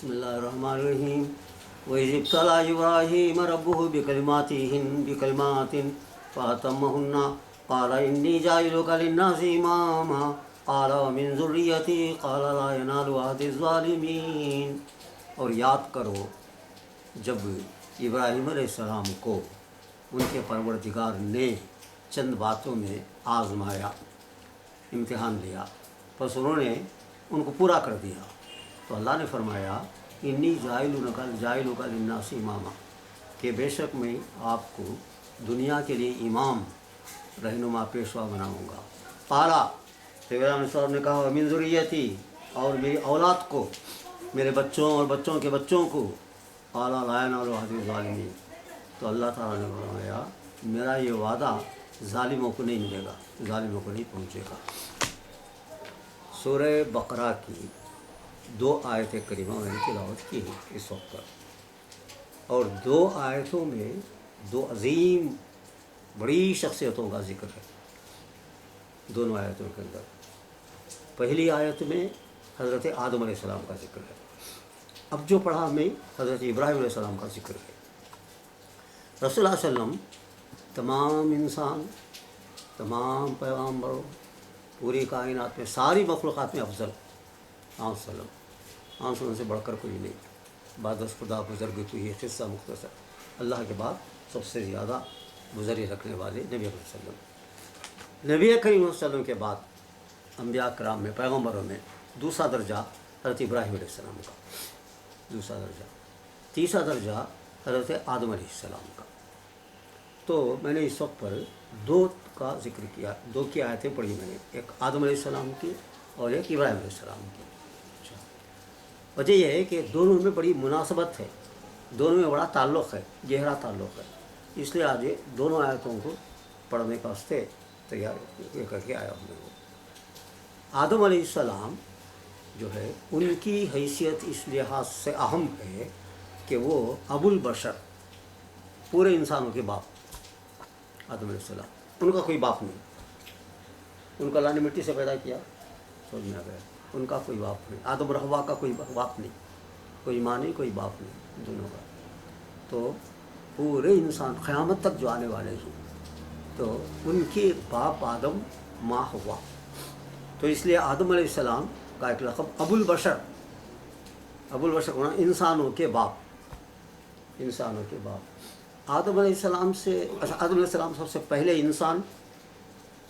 بسم اللہ الرحمن الرحیم وَإِذِ ابْتَلَىٰ إِبْرَاهِيمَ رَبُّهُ بِكَلِمَاتٍ فَأَتَمَّهُنَّ قَالَ إِنِّي جَاعِلُكَ لِلنَّاسِ إِمَامًا قَالَ وَمِن ذُرِّيَّتِي قَالَ لَا يَنَالُ عَهْدِي الظَّالِمِينَ۔ اور یاد کرو جب ابراہیم علیہ السلام کو ان کے پروردگار نے چند باتوں میں آزمایا، امتحان لیا، پس انہوں نے ان کو پورا کر دیا تو اللہ نے فرمایا انی جاعلک للناس اماما، کہ بے شک میں آپ کو دنیا کے لیے امام، رہنما، پیشوا بناؤں گا۔ قالا، تو ابراہیم علیہ السلام نے کہا ومن ذریتی، اور میری اولاد کو، میرے بچوں اور بچوں کے بچوں کو۔ قالا لا ینال عہد الظالمین، تو اللہ تعالیٰ نے فرمایا میرا یہ وعدہ ظالموں کو نہیں ملے گا، ظالموں کو نہیں پہنچے گا۔ سورہ بقرہ کی 2 آیت کریمہ میں نے تلاوت کی اس وقت پر، اور 2 آیتوں میں 2 عظیم بڑی شخصیتوں کا ذکر ہے دونوں آیتوں کے اندر۔ پہلی آیت میں حضرت آدم علیہ السلام کا ذکر ہے، اب جو پڑھا میں حضرت ابراہیم علیہ السلام کا ذکر ہے۔ رسول اللہ علیہ وسلم تمام انسان، تمام پیغمبروں، پوری کائنات میں، ساری مخلوقات میں افضل آپ صلی اللہ علیہ وسلم سے بڑھ کر کوئی نہیں۔ بعد از خدا بزرگ تو یہ قصہ مختصر، اللہ کے بعد سب سے زیادہ گزری رکھنے والے نبی علیہ وسلم۔ نبی کریم صلی اللہ علیہ وسلم کے بعد انبیاء کرام میں، پیغمبروں میں دوسرا درجہ حضرت ابراہیم علیہ السلام کا، دوسرا درجہ۔ تیسرا درجہ حضرت آدم علیہ السلام کا۔ تو میں نے اس وقت پر 2 کا ذکر کیا، 2 کی آیتیں پڑھی میں نے، ایک آدم علیہ السلام کی اور ایک ابراہیم علیہ السلام کی۔ وجہ یہ ہے کہ دونوں میں بڑی مناسبت ہے، دونوں میں بڑا تعلق ہے، گہرا تعلق ہے، اس لیے آج یہ دونوں آیتوں کو پڑھنے کا واسطے تیار کر کے آیا ہوں میں۔ آدم علیہ السلام جو ہے ان کی حیثیت اس لحاظ سے اہم ہے کہ وہ ابو البشر، پورے انسانوں کے باپ آدم علیہ السلام، ان کا کوئی باپ نہیں، ان کو اللہ نے مٹی سے پیدا کیا، سمجھ میں آ گیا، ان کا کوئی باپ نہیں، آدم اور حوا کا کوئی باپ نہیں، کوئی ماں نہیں، کوئی باپ نہیں دونوں کا۔ تو پورے انسان قیامت تک جو آنے والے ہیں تو ان کے باپ آدم، ماں حوا، تو اس لیے آدم علیہ السلام کا ایک لقب ابو البشر، ابو البشر ہونا انسانوں کے باپ، انسانوں کے باپ۔ آدم علیہ السلام سے، آدم علیہ السلام سب سے پہلے انسان،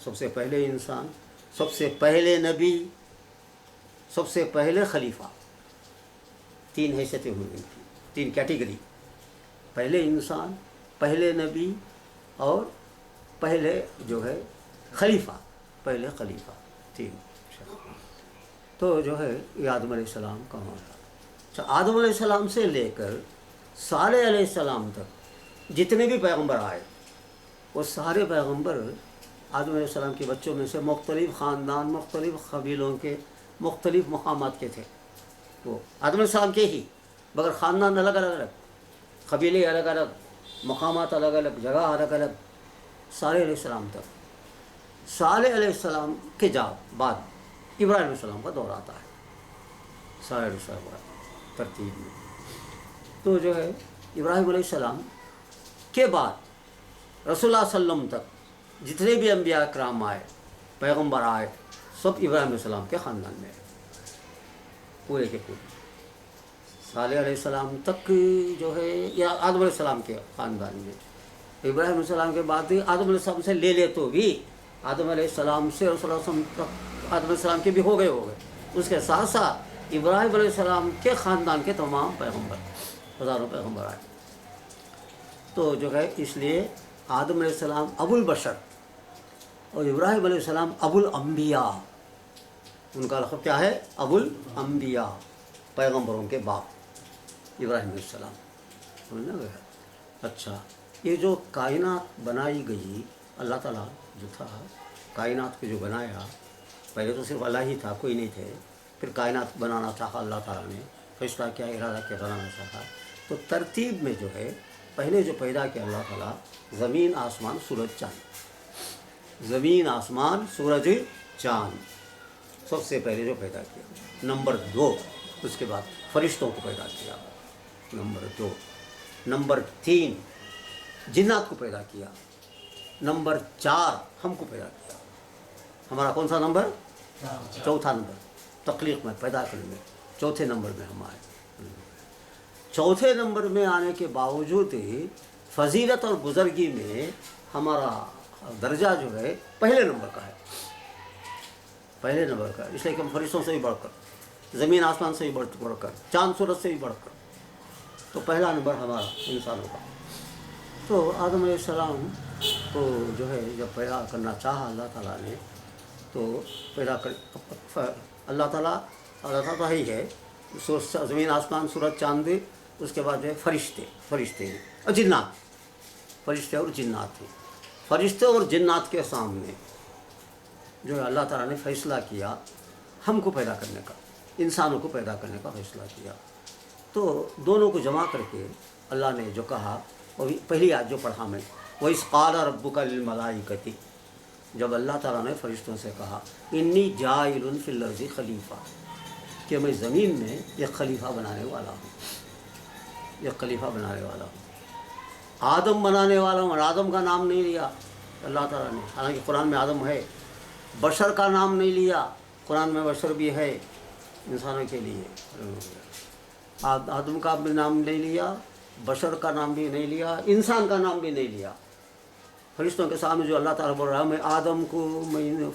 سب سے پہلے انسان، سب سے پہلے نبی، سب سے پہلے خلیفہ، 3 حیثیتیں ہوئی، 3 کیٹیگری، پہلے انسان، پہلے نبی اور پہلے جو ہے خلیفہ، پہلے خلیفہ، 3۔ تو جو ہے یہ آدم علیہ السلام کا معاملہ۔ اچھا، آدم علیہ السلام سے لے کر صالح علیہ السلام تک جتنے بھی پیغمبر آئے، وہ سارے پیغمبر آدم علیہ السلام کے بچوں میں سے مختلف خاندان، مختلف قبیلوں کے، مختلف مقامات کے تھے۔ وہ آدم علیہ السلام کے ہی، مگر خاندان الگ الگ، قبیلے الگ الگ، مقامات الگ الگ، جگہ الگ الگ، صالح علیہ السلام تک۔ صالح علیہ السلام کے بعد ابراہیم علیہ السلام کا دور آتا ہے، صالح علیہ السلام کا ترتیب میں۔ تو جو ہے ابراہیم علیہ السلام کے بعد رسول اللہ صلی اللہ علیہ وسلم تک جتنے بھی انبیاء کرام آئے، پیغمبر آئے، سب ابراہیم علیہ السلام کے خاندان میں پورے کے پورے۔ صالح علیہ السلام تک جو ہے یا آدم علیہ السلام کے خاندان میں، ابراہیم علیہ السلام کے بعد آدم علیہ السلام سے لے لے تو بھی آدم علیہ السلام سے رسول اللہ صلی اللہ علیہ وسلم تک آدم علیہ السلام کے بھی ہو گئے۔ اس کے ساتھ ساتھ ابراہیم علیہ السلام کے خاندان کے تمام پیغمبر، ہزاروں پیغمبر آئے۔ تو جو ہے اس لیے آدم علیہ السلام ابو البشر اور ابراہیم علیہ السلام ابو الانبیاء، ان کا لقب کیا ہے؟ ابو الانبیاء، پیغمبروں کے باپ ابراہیم علیہ السلام، سمجھنا گیا۔ اچھا، یہ جو کائنات بنائی گئی، اللہ تعالیٰ جو تھا کائنات کو جو بنایا، پہلے تو صرف اللہ ہی تھا، کوئی نہیں تھے، پھر کائنات بنانا چاہا اللہ تعالیٰ نے، فیصلہ کیا، ارادہ کیا، بنانا چاہا۔ تو ترتیب میں جو ہے پہلے جو پیدا کیا اللہ تعالیٰ، زمین، آسمان، سورج، چاند، زمین، آسمان، سورج، چاند، سب سے پہلے جو پیدا کیا۔ نمبر 2 اس کے بعد فرشتوں کو پیدا کیا، نمبر 2، نمبر 3 جنات کو پیدا کیا، نمبر 4 ہم کو پیدا کیا۔ ہمارا کون سا نمبر؟ چوتھا نمبر، تخلیق میں، پیدا کرنے میں چوتھے نمبر میں ہم آئے۔ چوتھے نمبر میں آنے کے باوجود فضیلت اور بزرگی میں ہمارا درجہ جو ہے پہلے نمبر کا ہے، پہلے نمبر کا ہے، اس لیے کہ ہم فرشتوں سے بھی بڑھ کر، زمین آسمان سے بھی بڑھ کر، چاند سورج سے بھی بڑھ کر، تو پہلا نمبر ہمارا انسانوں کا۔ تو آدم علیہ السلام کو جو ہے جب پیدا کرنا چاہا اللہ تعالیٰ نے، تو پیدا کر اللہ تعالیٰ ہی ہے، زمین آسمان سورج چاند، اس کے بعد جو ہے فرشتے اور جنات، فرشتے اور جنات ہیں۔ فرشتے اور جنات کے سامنے جو ہے اللہ تعالیٰ نے فیصلہ کیا ہم کو پیدا کرنے کا، انسانوں کو پیدا کرنے کا فیصلہ کیا۔ تو دونوں کو جمع کر کے اللہ نے جو کہا، وہ پہلی آیت جو پڑھا میں، وَإِذْ قَالَ رَبُّكَ لِلْمَلَائِكَةِ، جب اللہ تعالیٰ نے فرشتوں سے کہا اِنِّی جَاعِلٌ فِي الْأَرْضِ خلیفہ، کہ میں زمین میں ایک خلیفہ بنانے والا ہوں، ایک خلیفہ بنانے والا ہوں۔ آدم بنانے والا ہوں، اور آدم کا نام نہیں لیا اللہ تعالیٰ نے، حالانکہ قرآن میں آدم ہے۔ بشر کا نام نہیں لیا، قرآن میں بشر بھی ہے انسانوں کے لیے۔ آدم کا بھی نام نہیں لیا، بشر کا نام بھی نہیں لیا، انسان کا نام بھی نہیں لیا۔ فرشتوں کے سامنے جو اللہ تعالیٰ بول رہا ہے، میں آدم کو، میں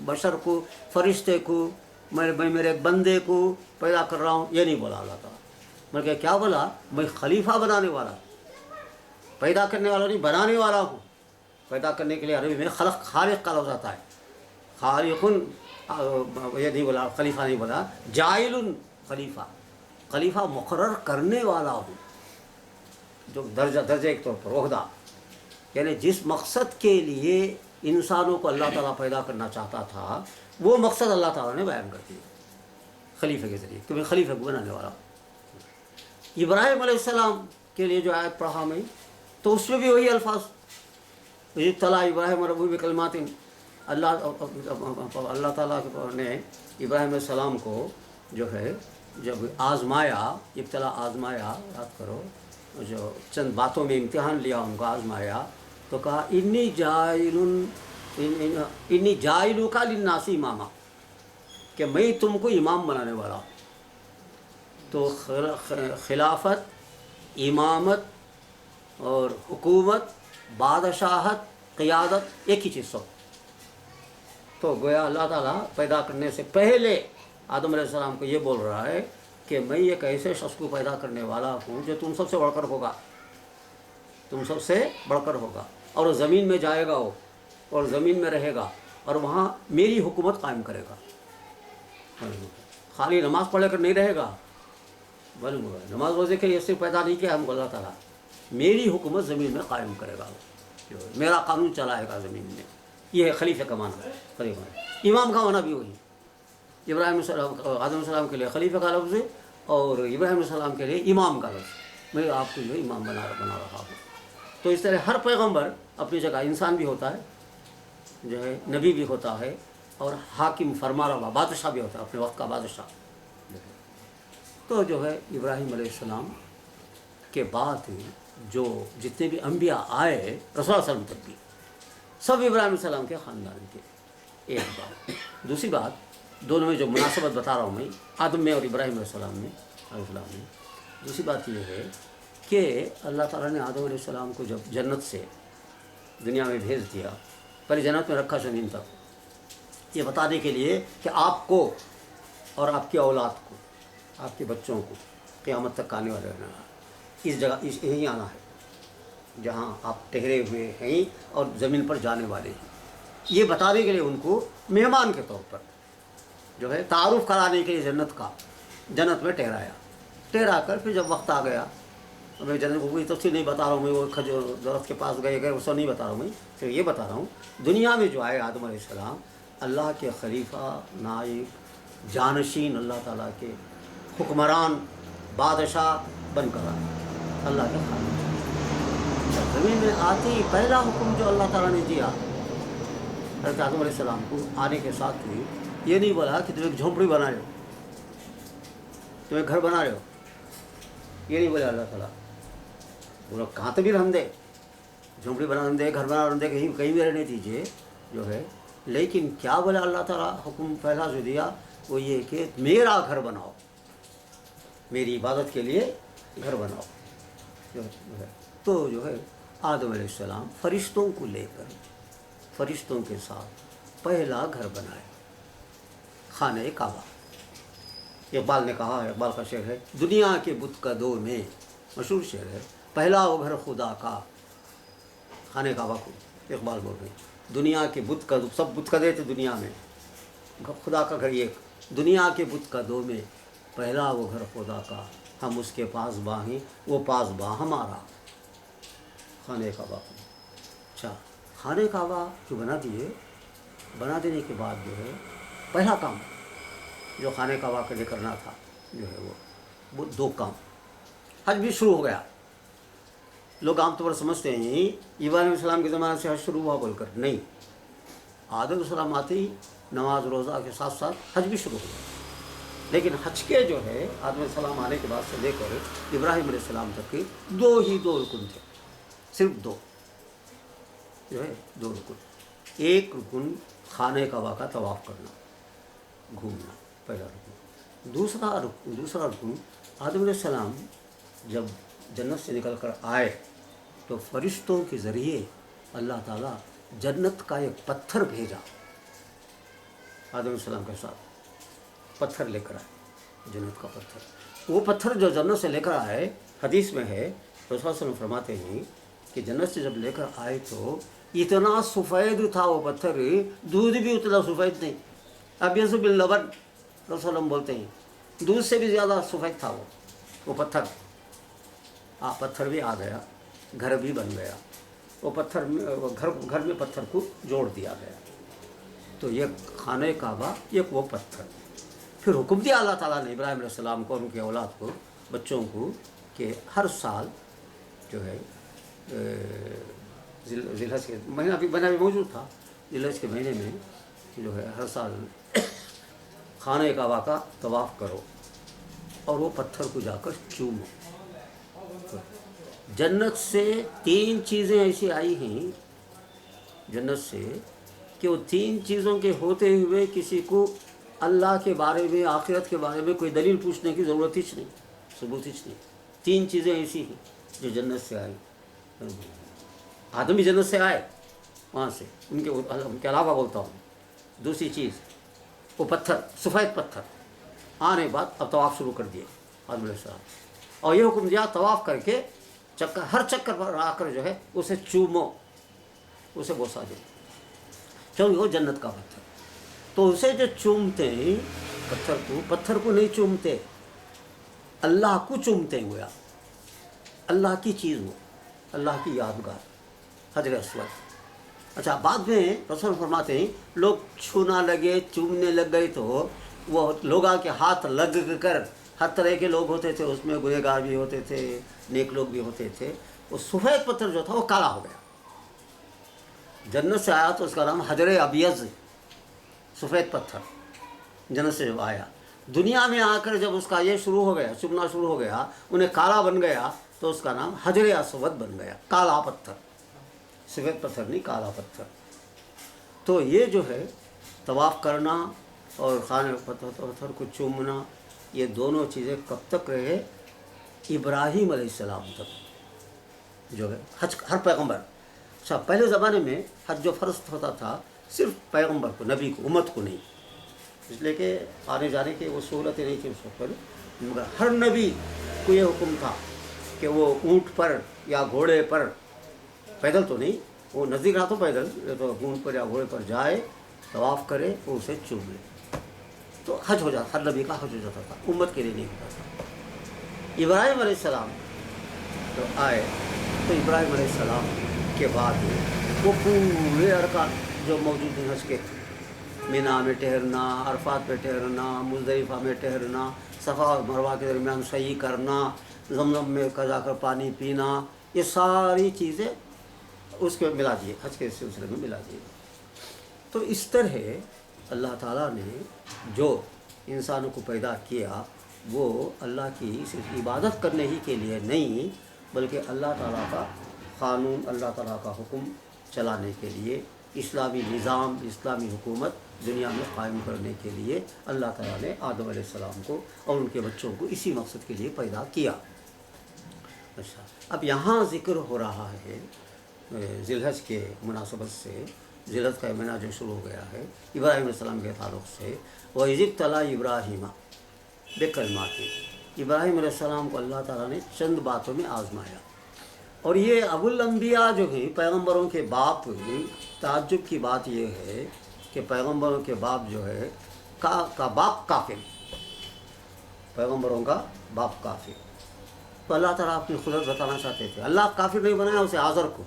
بشر کو، فرشتے کو، میں میرے ایک بندے کو پیدا کر رہا ہوں، یہ نہیں بولا اللہ تعالیٰ۔ بلکہ کیا بولا؟ میں خلیفہ بنانے والا، پیدا کرنے والا نہیں، بنانے والا ہوں۔ پیدا کرنے کے لیے عربی میں خالق کا لفظ آتا ہے، خالقن، یہ نہیں بولا، خلیفہ نہیں بولا، جاعل خلیفہ، خلیفہ مقرر کرنے والا ہوں، جو درجے کے طور پر عہدہ، یعنی جس مقصد کے لیے انسانوں کو اللہ تعالیٰ پیدا کرنا چاہتا تھا، وہ مقصد اللہ تعالیٰ نے بیان کر دیا خلیفہ کے ذریعے، کہ میں خلیفہ کو بنانے والا ہوں۔ ابراہیم علیہ السلام کے لیے جو آیت پڑھا میں، تو اس میں بھی وہی الفاظ، ابتلا ابراہیم ربہ بکلمات، اللہ تعالیٰ نے ابراہیم علیہ السلام کو جو ہے جب آزمایا، ابتلا آزمایا، یاد کرو، جو چند باتوں میں امتحان لیا، ان کو آزمایا، تو کہا انی جاعلک للناس اماما، کہ میں تم کو امام بنانے والا ہوں۔ تو خلافت، امامت اور حکومت، بادشاہت، قیادت ایک ہی چیز سب۔ تو گویا اللہ تعالیٰ پیدا کرنے سے پہلے آدم علیہ السلام کو یہ بول رہا ہے کہ میں ایک ایسے شخص کو پیدا کرنے والا ہوں جو تم سب سے بڑھ کر ہوگا، تم سب سے بڑھ کر ہوگا، اور وہ زمین میں جائے گا، وہ اور زمین میں رہے گا، اور وہاں میری حکومت قائم کرے گا۔ خالی نماز پڑھ کر نہیں رہے گا، بلکہ نماز روزے کے لیے صرف پیدا نہیں کیا ہم کو اللہ تعالیٰ، میری حکومت زمین میں قائم کرے گا، میرا قانون چلائے گا زمین میں۔ یہ ہے خلیفہ کا معنی، خلیفہ۔ امام کا معنی بھی وہی، ابراہیم السلام، آدم علیہ السلام کے لیے خلیفہ کا لفظ ہے، اور ابراہیم علیہ السلام کے لیے امام کا لفظ، میں آپ کو جو امام بنا رہا ہوں۔ تو اس طرح ہر پیغمبر اپنی جگہ انسان بھی ہوتا ہے، جو ہے نبی بھی ہوتا ہے، اور حاکم، فرما روا، بادشاہ بھی ہوتا ہے، اپنے وقت کا بادشاہ۔ تو جو ہے ابراہیم علیہ السلام کے بعد جو جتنے بھی انبیاء آئے رسول اللہ صلی اللہ علیہ وسلم تک بھی، سب ابراہیم علیہ السلام کے خاندان کے۔ ایک بات، دوسری بات، دونوں میں جو مناسبت بتا رہا ہوں میں، آدم میں اور ابراہیم علیہ السلام میں، دوسری بات یہ ہے کہ اللہ تعالیٰ نے آدم علیہ السلام کو جب جنت سے دنیا میں بھیج دیا، پہلے جنت میں رکھا زمین تک، یہ بتانے کے لیے کہ آپ کو اور آپ کی اولاد کو، آپ کے بچوں کو قیامت تک آنے والے رہنا، اس جگہ یہیں آنا ہے جہاں آپ ٹھہرے ہوئے ہیں اور زمین پر جانے والے ہیں۔ یہ بتانے کے لیے ان کو مہمان کے طور پر جو ہے تعارف کرانے کے لیے جنت میں ٹھہرا کر پھر جب وقت آ گیا، میں جنت کو کوئی تفصیل نہیں بتا رہا ہوں، میں وہ کھجور درخت کے پاس گئے وہ سب نہیں بتا رہا ہوں، میں صرف یہ بتا رہا ہوں دنیا میں جو آئے آدم علیہ السلام، اللہ کے خلیفہ، نائب، جانشین، اللہ تعالیٰ کے حکمران، بادشاہ بن کر آئے، اللہ کے خالق۔ زمین میں آتے ہی پہلا حکم جو اللہ تعالیٰ نے دیا حضرت آدم علیہ السلام کو، آنے کے ساتھ ہی یہ نہیں بولا کہ تم ایک جھونپڑی بنائے، تمہیں گھر بنا رہے ہو، یہ نہیں بولے اللہ تعالیٰ. بولو کہاں تو بھی رہنے دے، جھونپڑی بنا دے، گھر بنا دے، کہیں کہیں بھی رہنے دیجیے جو ہے. لیکن کیا بولا اللہ تعالیٰ؟ حکم پہلا جو دیا وہ یہ کہ میرا گھر بناؤ، میری عبادت کے لیے گھر بناؤ جو ہے. تو جو ہے آدم علیہ السلام فرشتوں کو لے کر فرشتوں کے ساتھ پہلا گھر بنائے، خانہ کعبہ. اقبال نے کہا، اقبال کا شعر ہے، دنیا کے بت قدوں میں، مشہور شعر ہے، پہلا وہ گھر خدا کا، خانہ کعبہ کو اقبال بول رہے ہیں. دنیا کے بت قد، سب بت قدے تھے دنیا میں، خدا کا گھر ایک. دنیا کے بت قدوں میں پہلا وہ گھر خدا کا، ہم اس کے پاس باں ہیں، وہ پاس باں ہمارا. خانہ کعبہ کو. اچھا، خانہ کعبہ جو بنا دینے کے بعد جو ہے پہلا کام جو خانہ کعبہ کے لیے کرنا تھا جو ہے وہ دو کام. حج بھی شروع ہو گیا. لوگ عام طور پر سمجھتے ہیں ابراہیم علیہ السلام کے زمانے سے حج شروع ہوا بول کر، نہیں. آدم علیہ السلام آتے ہی نماز روزہ کے ساتھ ساتھ حج بھی شروع ہو گیا. لیکن حج کے جو ہے آدم علیہ السلام آنے کے بعد سے لے کر ابراہیم علیہ السلام تک کے دو رکن تھے، صرف دو جو ہے، دو رکن. ایک رکن خانہ کعبہ کا طواف کرنا، گھومنا، پہلا رکن. دوسرا رکن آدم علیہ السلام جب جنت سے نکل کر آئے تو فرشتوں کے ذریعے اللہ تعالیٰ جنت کا ایک پتھر بھیجا، آدم علیہ السلام کے ساتھ پتھر لے کر آئے، جنت کا پتھر. وہ پتھر جو جنت سے لے کر آئے، حدیث میں ہے، رسول صلی اللہ علیہ وسلم فرماتے ہیں کہ جنت سے جب لے کر آئے تو اتنا سفید تھا وہ پتھر، دودھ بھی اتنا سفید نہیں. ابیض باللبن، رسول صلی اللہ علیہ وسلم بولتے ہیں دودھ سے بھی زیادہ سفید تھا وہ پتھر. پتھر بھی آ گیا، گھر بھی بن گیا. وہ پتھر گھر میں پتھر کو جوڑ دیا گیا. تو یہ خانہ کعبہ، ایک وہ پتھر. پھر حکم دیا اللہ تعالیٰ نے ابراہیم علیہ السلام کو اور ان کی اولاد کو، بچوں کو، کہ ہر سال جو ہے ذی الحج کے مہینہ بھی موجود تھا، ذی الحج کے مہینے میں جو ہے ہر سال خانہ کعبہ کا طواف کرو اور وہ پتھر کو جا کر چومو. جنت سے 3 چیزیں ایسی آئی ہیں جنت سے کہ وہ 3 چیزوں کے ہوتے ہوئے کسی کو اللہ کے بارے میں، آخرت کے بارے میں کوئی دلیل پوچھنے کی ضرورت ہی نہیں، ثبوت ہی نہیں. 3 چیزیں ایسی ہیں جو جنت سے آئی. آدم بھی جنت سے آئے وہاں سے، ان کے علاوہ بولتا ہوں. دوسری چیز وہ پتھر، سفید پتھر آنے بعد اب طواف شروع کر دیے آدم علیہ السلام، اور یہ حکم دیا طواف کر کے ہر چکر پر آ کر جو ہے اسے چومو، اسے بوسا دو، کیونکہ وہ جنت کا پتھر. تو اسے جو چومتے ہیں پتھر کو نہیں چومتے، اللہ کو چومتے ہیں. گویا اللہ کی چیز، وہ اللہ کی یادگار، حجر اسود. اچھا، بعد میں رسول فرماتے ہیں لوگ چھونا لگے، چومنے لگ گئے تو وہ لوگوں کے ہاتھ لگ کر، ہر طرح کے لوگ ہوتے تھے اس میں، گنہگار بھی ہوتے تھے، نیک لوگ بھی ہوتے تھے. وہ سفید پتھر جو تھا وہ کالا ہو گیا. جنت سے آیا تو اس کا نام حجر ابیض، سفید پتھر جنت سے جب آیا. دنیا میں آ کر جب اس کا یہ شروع ہو گیا، چبنا شروع ہو گیا، انہیں کالا بن گیا تو اس کا نام حجر اسود بن گیا، کالا پتھر. سفید پتھر نہیں، کالا پتھر. تو یہ جو ہے طواف کرنا اور خانہ پتھر کو چومنا، یہ دونوں چیزیں کب تک رہے؟ ابراہیم علیہ السلام تک جو ہے حج ہر پیغمبر. اچھا، پہلے زمانے میں حج جو فرض ہوتا تھا صرف پیغمبر کو، نبی کو، امت کو نہیں، اس لیے کہ آنے جانے کی وہ سہولتیں نہیں تھیں اس وقت پر. مگر ہر نبی کو یہ حکم تھا کہ وہ اونٹ پر یا گھوڑے پر، پیدل تو نہیں، وہ نزدیک رہا تو پیدل، تو اونٹ پر یا گھوڑے پر جائے، طواف کرے اور اسے چوم لے. تو حج ہو جاتا، ہر نبی کا حج ہو جاتا تھا، امت کے لیے نہیں ہوتا تھا. ابراہیم علیہ السلام تو آئے تو ابراہیم علیہ السلام کے بعد وہ پورے ارکان جو موجود ہیں حج کے، مینا میں ٹہرنا، عرفات پہ ٹہرنا، مزدلفہ میں ٹہرنا، صفا اور مروہ کے درمیان سعی کرنا، زمزم میں جا کر پانی پینا، یہ ساری چیزیں اس کے ملا دیے، حج کے سلسلے میں ملا دیے. تو اس طرح اللہ تعالیٰ نے جو انسانوں کو پیدا کیا وہ اللہ کی صرف عبادت کرنے ہی کے لیے نہیں، بلکہ اللہ تعالیٰ کا قانون، اللہ تعالیٰ کا حکم چلانے کے لیے، اسلامی نظام، اسلامی حکومت دنیا میں قائم کرنے کے لیے اللہ تعالیٰ نے آدم علیہ السلام کو اور ان کے بچوں کو اسی مقصد کے لیے پیدا کیا۔ اچھا، اب یہاں ذکر ہو رہا ہے ذی الحج کے مناسبت سے، ذی الحج کا مہینہ جو شروع ہو گیا ہے ابراہیم علیہ السلام کے تعلق سے، وَإِذِ ابْتَلَىٰ ابراہیم بِکَلِمَاتٍ، ابراہیم علیہ السلام کو اللہ تعالیٰ نے چند باتوں میں آزمایا۔ اور یہ ابو الانبیاء جو ہیں، پیغمبروں کے باپ، تعجب کی بات یہ ہے کہ پیغمبروں کے باپ جو ہے کا باپ کافر، پیغمبروں کا باپ کافر۔ تو اللہ تعالیٰ اپنی قدرت بتانا چاہتے تھے، اللہ کافر نہیں بنایا اسے آزر کو،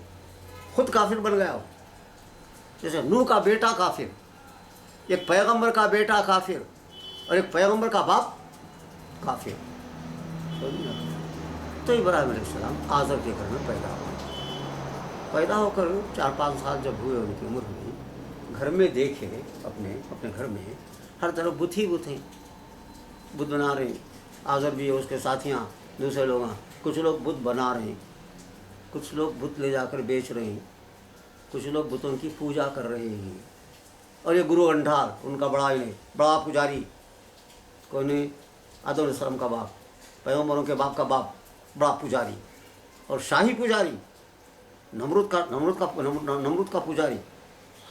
خود کافر بن گیا ہو۔ جیسے نوح کا بیٹا کافر، ایک پیغمبر کا بیٹا کافر، اور ایک پیغمبر کا باپ کافر۔ تو ابراہیم علیہ السلام آزر کے گھر میں پیدا ہو کر 4-5 سال جب ہوئے ان کی عمر ہوئی، گھر میں دیکھے اپنے گھر میں ہر طرف بت ہی بت ہیں، بت بنا رہے ہیں۔ آزر بھی ہے، اس کے ساتھیاں، دوسرے لوگ، کچھ لوگ بت بنا رہے ہیں، کچھ لوگ بت لے جا کر بیچ رہے ہیں، کچھ لوگ بتوں کی پوجا کر رہے ہیں۔ اور یہ گرو گنڈھار، ان کا بڑا پجاری کون ہے؟ آدم علیہ السلام کا باپ، پیغمبروں کے باپ کا باپ، بڑا پجاری اور شاہی پجاری، نمرود کا پجاری،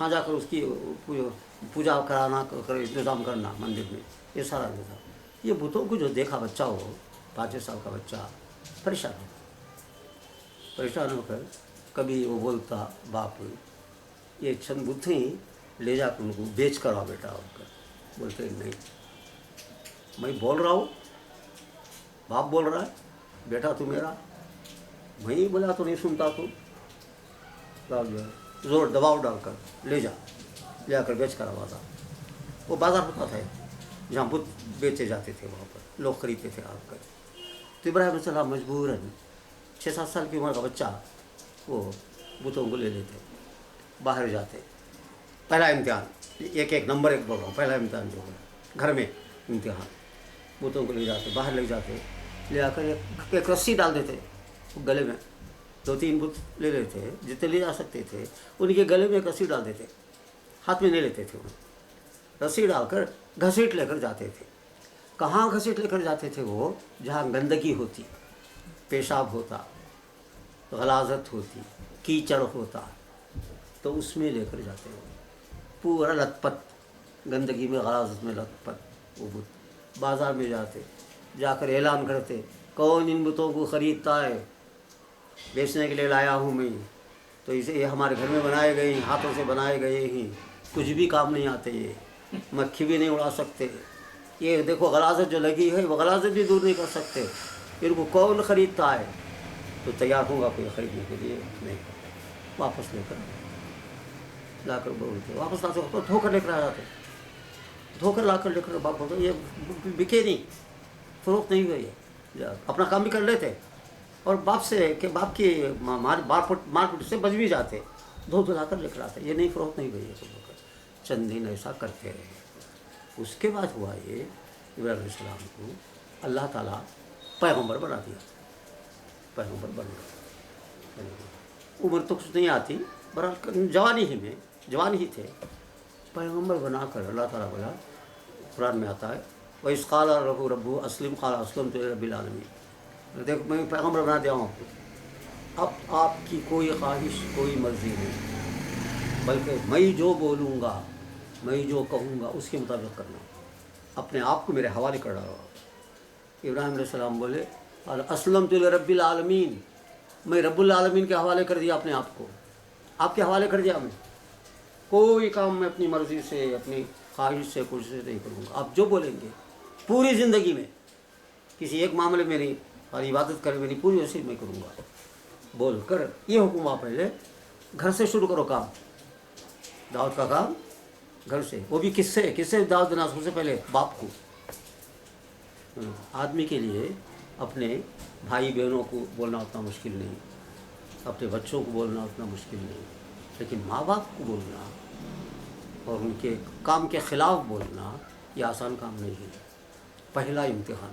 ہاں جا کر اس کی پوجا کرانا، انتظام کرنا مندر میں، یہ سارا انتظام۔ یہ بتوں کو جو دیکھا بچہ ہو، 5 سال کا بچہ، پریشان ہو کر کبھی وہ بولتا، باپ یہ چند بتیں لے جا کر ان کو بیچ کر آ بیٹا، ہو کر بولتے نہیں، میں بول رہا ہوں، باپ بول رہا ہے، بیٹا تو میرا، میں ہی بولا تو نہیں سنتا، تو باپ جو ہے زور دباؤ ڈال کر لے جا کر بیچ کر آواتا۔ وہ بازار ہوتا تھا جہاں بت بیچے جاتے تھے، وہاں پر لوگ خریدتے تھے آ کر۔ تو ابراہیم علیہ السلام مجبوراً 6-7 سال کی عمر کا بچہ وہ بتوں کو لے لیتے، باہر جاتے، پہلا امتحان، ایک نمبر 1 بول رہا ہوں، پہلا امتحان جو ہے گھر میں امتحان، بتوں کو لے جاتے، باہر لے جاتے، لے آ کر ایک رسی ڈال دیتے گلے میں، 2-3 بت لے لیتے جتنے لے جا سکتے تھے، ان کے گلے میں ایک رسی ڈال دیتے، ہاتھ میں نہیں لیتے تھے، انہیں رسی ڈال کر گھسیٹ لے کر جاتے تھے۔ کہاں گھسیٹ لے کر جاتے تھے؟ وہ جہاں گندگی ہوتی، پیشاب ہوتا، غلاظت ہوتی، کیچڑ ہوتا، تو اس میں لے کر جاتے ہیں، پورا لت پت گندگی میں، غلاظت میں لت پت۔ وہ بت بازار میں جا کر اعلان کرتے، کون ان بتوں کو خریدتا ہے، بیچنے کے لیے لایا ہوں میں، تو اسے یہ ہمارے گھر میں بنائے گئے ہیں، ہاتھوں سے بنائے گئے ہیں، کچھ بھی کام نہیں آتے، یہ مکھی بھی نہیں اڑا سکتے، یہ دیکھو غلاظت جو لگی ہے وہ غلاظت بھی دور نہیں کر سکتے، ان کو کون خریدتا ہے؟ تو تیار ہوں گا کوئی خریدنے کے لیے؟ نہیں، واپس لے کر لا کر بولتے، واپس لاتے تو دھو کر لے کر آ جاتے، دھو کر لا کر لے کر باپ بولتے یہ بکے نہیں، فروخت نہیں ہوئی ہے، اپنا کام بھی کر لیتے، اور باپ سے کہ باپ کی مار پٹ سے بچ بھی جاتے، دھو لا کر لے کر آتے، یہ نہیں فروخت نہیں ہوئی ہے۔ چند دن ایسا کرتے رہے۔ اس کے بعد ہوا یہ، ابراہیم علیہ السلام کو اللہ تعالیٰ پیغمبر بنا دیا، پیغمبر بن گئے، عمر تو کچھ نہیں آتی، برحال جوان ہی تھے، پیغمبر بنا کر اللہ تعالیٰ بولا، قرآن میں آتا ہے وَإِذْ قَالَ لَهُ رَبُّهُ أَسْلِمْ قَالَ أَسْلَمْتُ لِرَبِّ الْعَالَمِينَ۔ دیکھو میں پیغمبر بنا دیا ہوں آپ کو، اب آپ کی کوئی خواہش، کوئی مرضی نہیں، بلکہ میں جو بولوں گا، میں جو کہوں گا اس کے مطابق کرنا، اپنے آپ کو میرے حوالے کر رہا ہوں۔ ابراہیم علیہ السلام بولے اسلمت لرب العالمین، میں رب العالمین کے حوالے کر دیا اپنے آپ کو، آپ کے حوالے کر دیا میں، کوئی کام میں اپنی مرضی سے، اپنی خواہش سے، کوشش سے نہیں کروں گا، آپ جو بولیں گے پوری زندگی میں، کسی ایک معاملے میں نہیں، اور عبادت کرنے میں نہیں، پوری وسیع میں کروں گا بول کر یہ حکم آپ پہلے گھر سے شروع کرو، کام دعوت کا کام گھر سے، وہ بھی کس سے دعوت دینا؟ سب سے پہلے باپ کو۔ آدمی کے لیے اپنے بھائی بہنوں کو بولنا اتنا مشکل نہیں، اپنے بچوں کو بولنا اتنا مشکل نہیں، لیکن ماں باپ کو بولنا اور ان کے کام کے خلاف بولنا یہ آسان کام نہیں ہے۔ پہلا امتحان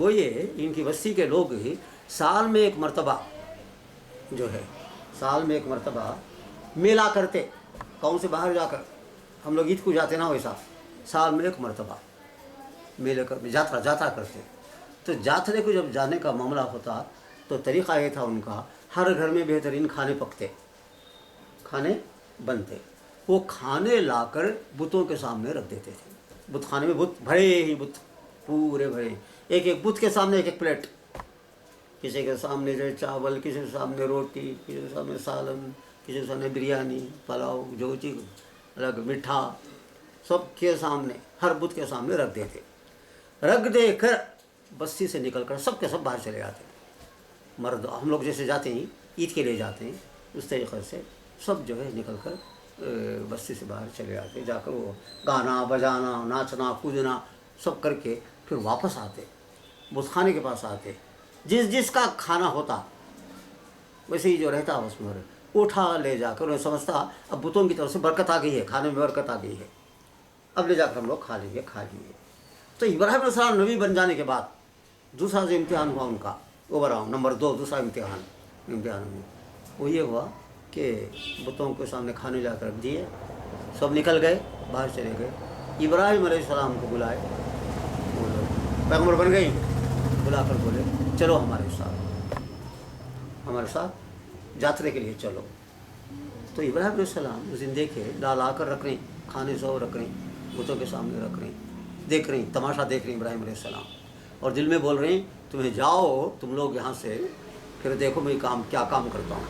وہ یہ ان کی بستی کے لوگ ہی سال میں ایک مرتبہ جو ہے سال میں ایک مرتبہ میلہ کرتے. گاؤں سے باہر جا کر ہم لوگ عید کو جاتے نا ویسا سال میں ایک مرتبہ میلے کر جاترا کرتے. تو جاترے کو جب جانے کا معاملہ ہوتا تو طریقہ یہ تھا ان کا ہر گھر میں بہترین کھانے پکتے کھانے بنتے. وہ کھانے لا کر بتوں کے سامنے رکھ دیتے تھے. بت خانے میں بت بھرے ہی بت پورے بھرے ایک ایک بت کے سامنے ایک ایک پلیٹ. کسی کے سامنے جو چاول کسی کے سامنے روٹی کسی کے سامنے سالن کسی کے سامنے بریانی پلاؤ جو چیز الگ میٹھا سب کے سامنے ہر بت کے سامنے رکھ دیتے. رکھ دے کر بستی سے نکل کر سب کے سب باہر چلے جاتے. مرد ہم لوگ جیسے جاتے ہیں عید کے لیے جاتے ہیں اس طریقے سے سب جو ہے نکل کر بستی سے باہر چلے جاتے. جا کر وہ گانا بجانا ناچنا کودنا سب کر کے پھر واپس آتے. بت خانے کے پاس آتے. جس کا کھانا ہوتا ویسے ہی جو رہتا اس میں اٹھا لے جا کر انہیں سمجھتا اب بتوں کی طرف سے برکت آ گئی ہے کھانے میں برکت آ گئی ہے اب لے جا کر ہم لوگ کھا لیں گے. تو ابراہیم علیہ السلام نبی بن جانے کے بعد دوسرا جو امتحان ہوا ان کا اوور نمبر 2 دوسرا امتحان میں وہ یہ ہوا کہ بتوں کے سامنے کھانے لا کر رکھ دیے. سب نکل گئے باہر چلے گئے. ابراہیم علیہ السلام کو بلائے وہ لوگ پیغمبر بن گئی بلا کر بولے چلو ہمارے ساتھ جاترے کے لیے چلو. تو ابراہیم علیہ السلام اس دن دیکھے لا کر رکھ رہے کھانے سو رکھ رہے بتوں کے سامنے رکھ رہے دیکھ رہے تماشا دیکھ رہے ابراہیم علیہ السلام اور دل میں بول رہے ہیں تمہیں جاؤ تم لوگ یہاں سے پھر دیکھو میں کیا کام کرتا ہوں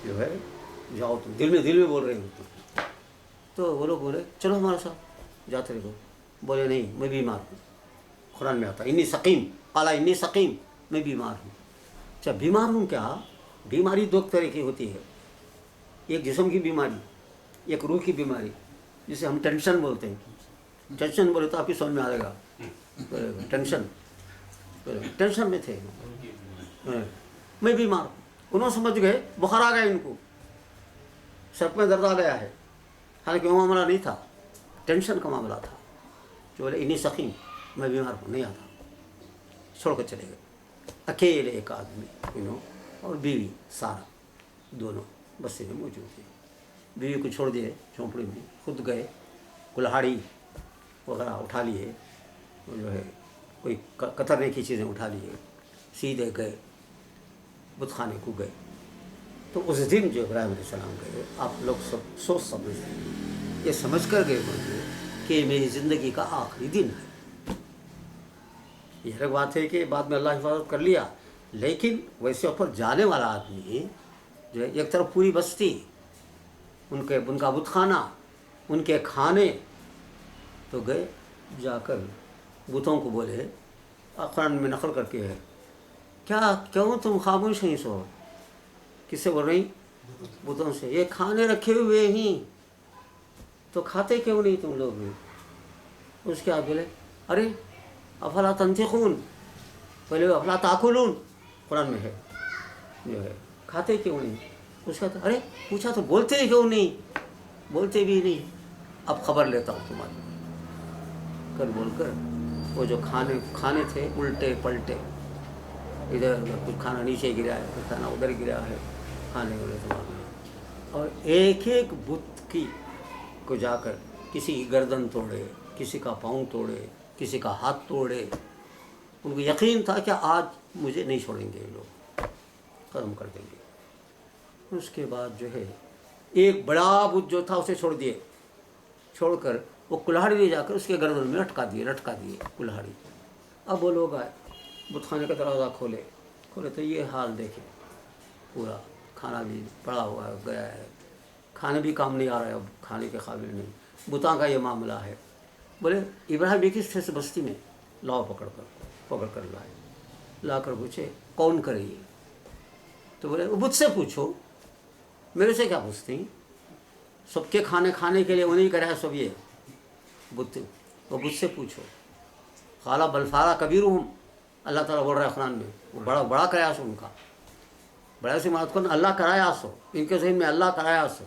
جو ہے جاؤ تم دل میں بول رہے ہیں. تو وہ لوگ بولے چلو ہمارے ساتھ جاتے رہو. بولے نہیں میں بیمار ہوں. قرآن میں آتا انی سقیم قال انی سقیم میں بیمار ہوں. اچھا بیمار ہوں کیا؟ بیماری 2 طرح کی ہوتی ہے. ایک جسم کی بیماری ایک روح کی بیماری جسے ہم ٹینشن بولتے ہیں. ٹینشن بولے تو آپ کی سمجھ میں آئے گا. ٹینشن میں تھے میں بیمار. انہوں سمجھ گئے بخار آ گیا ان کو سر میں درد آ گیا ہے. حالانکہ وہ معاملہ نہیں تھا ٹینشن کا معاملہ تھا. جو بولے انی سقیم میں بیمار ہوں نہیں آتا. چھوڑ کر چلے گئے. اکیلے ایک آدمی اور بیوی سارا دونوں بسے میں موجود ہیں. بیوی کو چھوڑ دیے جھونپڑی میں خود گئے. کلہاڑی وغیرہ اٹھا لیے جو ہے کوئی کترنے کی چیزیں اٹھا لیے سیدھے گئے بت خانے کو گئے. تو اس دن جو ابراہیم علیہ السلام گئے آپ لوگ سب سوچ سمجھ یہ سمجھ کر گئے مجھے کہ میری زندگی کا آخری دن ہے. یہ الگ بات ہے کہ بعد میں اللہ حفاظت کر لیا لیکن ویسے اوپر جانے والا آدمی جو ہے ایک طرف پوری بستی ان کا بت خانہ ان کے کھانے. تو گئے جا کر بتوں کو بولے قرآن میں نقل کر کے ہے کیوں تم خاموش نہیں سو. کس سے بول رہی؟ بتوں سے. یہ کھانے رکھے ہوئے ہیں تو کھاتے کیوں نہیں تم لوگ بھی؟ اس کے آپ بولے ارے افلا تنطقون پہلے افلا تاکلون قرآن میں ہے جو ہے کھاتے کیوں نہیں. اس کا ارے پوچھا تو بولتے کیوں نہیں؟ بولتے بھی نہیں. اب خبر لیتا ہوں تمہاری کر بول کر وہ جو کھانے تھے الٹے پلٹے ادھر کچھ کھانا نیچے گرا ہے کچھ کھانا ادھر گرا ہے کھانے والے اور ایک ایک بت کی کو جا کر کسی کی گردن توڑے کسی کا پاؤں توڑے کسی کا ہاتھ توڑے. ان کو یقین تھا کہ آج مجھے نہیں چھوڑیں گے یہ لوگ ختم کر دیں گے. اس کے بعد جو ہے ایک بڑا بت جو تھا اسے چھوڑ دیے. چھوڑ کر وہ کلہاڑی لے جا کر اس کے گردن میں لٹکا دیے کلہاڑی. اب وہ لوگ آئے بت خانے کا دروازہ کھولے تو یہ حال دیکھے پورا کھانا بھی پڑا ہوا ہے گیا ہے کھانے بھی کام نہیں آ رہا ہے اب کھانے کے قابل نہیں. بتاں کا یہ معاملہ ہے. بولے ابراہیم کس تھے سے بستی میں لاؤ پکڑ کر لائے. لا کر پوچھے کون کرے یہ؟ تو بولے وہ بت سے پوچھو میرے سے کیا پوچھتے ہیں. سب کے کھانے کے لیے انہیں کرا ہے سب یہ بت. وہ بت سے پوچھو. خالہ بلفارا کبیرہم اللہ تعالیٰ بول رہا ہے قرآن میں وہ بڑا کرایا سو ان کا بڑا سے مات کن اللہ کرایا سو ان کے ذہن میں اللہ کرایا سو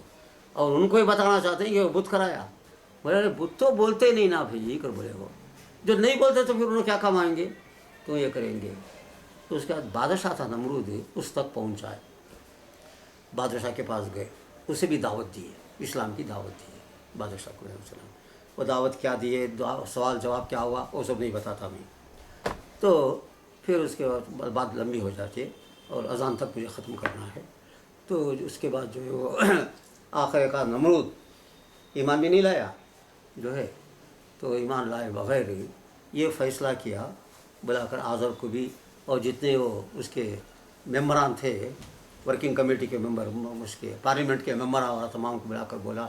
اور ان کو ہی بتانا چاہتے ہیں کہ وہ بت کرایا. بولے بت تو بولتے نہیں نا بھائی کر بولے وہ جو نہیں بولتے تو پھر انہوں کیا کام آئیں گے. تو یہ کریں گے. تو اس کے بعد بادشاہ تھا نمرود، اس تک پہنچائے، بادشاہ کے پاس گئے، اسے بھی دعوت دی ہے، اسلام کی دعوت دی ہے بادشاہ کو علیہ السلام. وہ دعوت کیا دیے، سوال جواب کیا ہوا وہ سب نہیں بتاتا میں. تو پھر اس کے بعد بات لمبی ہو جاتی ہے اور اذان تک مجھے ختم کرنا ہے. تو اس کے بعد جو ہے وہ آخر کا نمرود ایمان بھی نہیں لایا جو ہے، تو ایمان لائے بغیر یہ فیصلہ کیا، بلا کر آذر کو بھی اور جتنے وہ اس کے ممبران تھے، ورکنگ کمیٹی کے ممبر، اس کے پارلیمنٹ کے ممبران اور تمام کو بلا کر بولا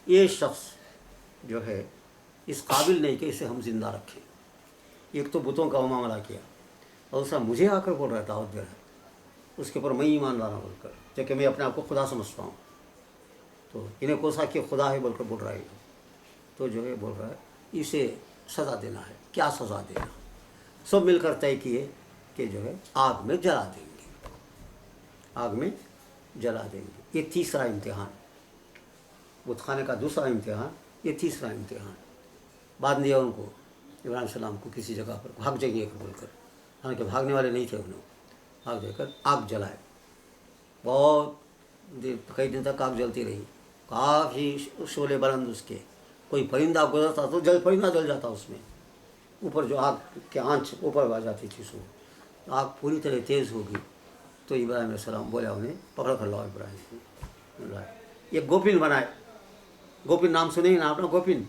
یہ شخص جو ہے اس قابل نہیں کہ اسے ہم زندہ رکھیں. ایک تو بتوں کا معاملہ کیا اور دوسرا مجھے آ کر بول رہا ہے، دعوت دے رہا ہے اس کے اوپر میں ایمان لانا بول کر، جبکہ میں اپنے آپ کو خدا سمجھتا ہوں. تو انہیں کوسا کہ خدا ہے بول کر بول رہا ہے. تو جو ہے بول رہا ہے اسے سزا دینا ہے. کیا سزا دینا؟ سب مل کر طے کیے کہ جو ہے آگ میں جلا دیں گے، آگ میں جلا دیں گے. یہ تیسرا امتحان، بت خانے کا دوسرا امتحان، یہ تیسرا امتحان. بعد دیا ان کو ابراہیم علیہ السلام کو کسی جگہ پر بھاگ جائیے بول کر، حالانکہ بھاگنے والے نہیں تھے، انہوں بھاگ دے کر آگ جلائے. بہت دیر، کئی دن تک آگ جلتی رہی، کافی شعلے بلند اس کے. کوئی پرندہ گزرتا تو پرندہ جل جاتا اس میں، اوپر جو آگ کے آنچ اوپر آ جاتی تھی اس میں. آگ پوری طرح تیز ہوگی. تو ابراہیم علیہ السلام بولا انہیں پکڑ کر لاؤ ابراہیم کو. ایک گوپن بنائے، گوپن نام سنے ہی نا آپ نے، گوپن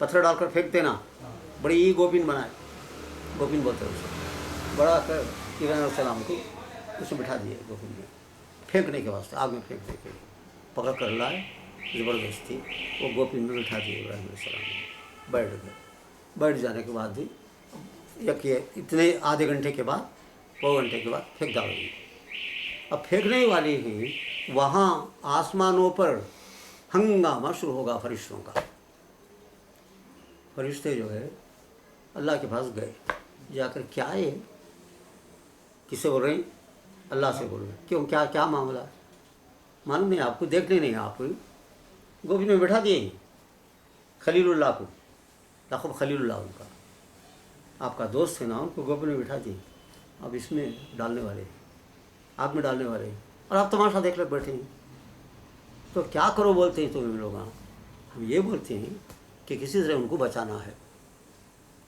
پتھر ڈال کر پھینک دینا، بڑی گوپن بنائے، گوپن بولتے ہیں اسے. بڑا کر ابراہیم علیہ السلام کو اس میں بٹھا دیے، گوپن میں پھینکنے کے واسطے، آگ میں پھینکنے کے لیے پکڑ کر لائے زبردستی. وہ گوپن میں بٹھا دیے ابراہیم علیہ السلام نے. بیٹھ گئے. بیٹھ جانے کے بعد بھی اتنے آدھے گھنٹے کے بعد، پو گھنٹے کے بعد پھینک ڈال دی. اب پھینکنے والی ہی وہاں آسمانوں پر ہنگامہ شروع ہوگا فرشتوں کا. فرشتے جو ہے اللہ کے پاس گئے، جا کر کیا ہے، کس سے بول رہے ہیں؟ اللہ سے بول رہے ہیں. کیوں، کیا معاملہ ہے؟ معلوم نہیں آپ کو، دیکھنے نہیں آپ کو، گوبھی میں بٹھا دیے خلیل اللہ کو، لقب خلیل اللہ ان کا، آپ کا دوست ہے نا، ان کو گوبھی میں بٹھا دیے. اب اس میں ڈالنے والے ہیں، آگ میں ڈالنے والے ہیں، اور آپ تماشا دیکھ کر بیٹھے ہیں. تو کیا کرو بولتے ہیں تم لوگ؟ ہم یہ بولتے ہیں کہ کسی طرح ان کو بچانا ہے.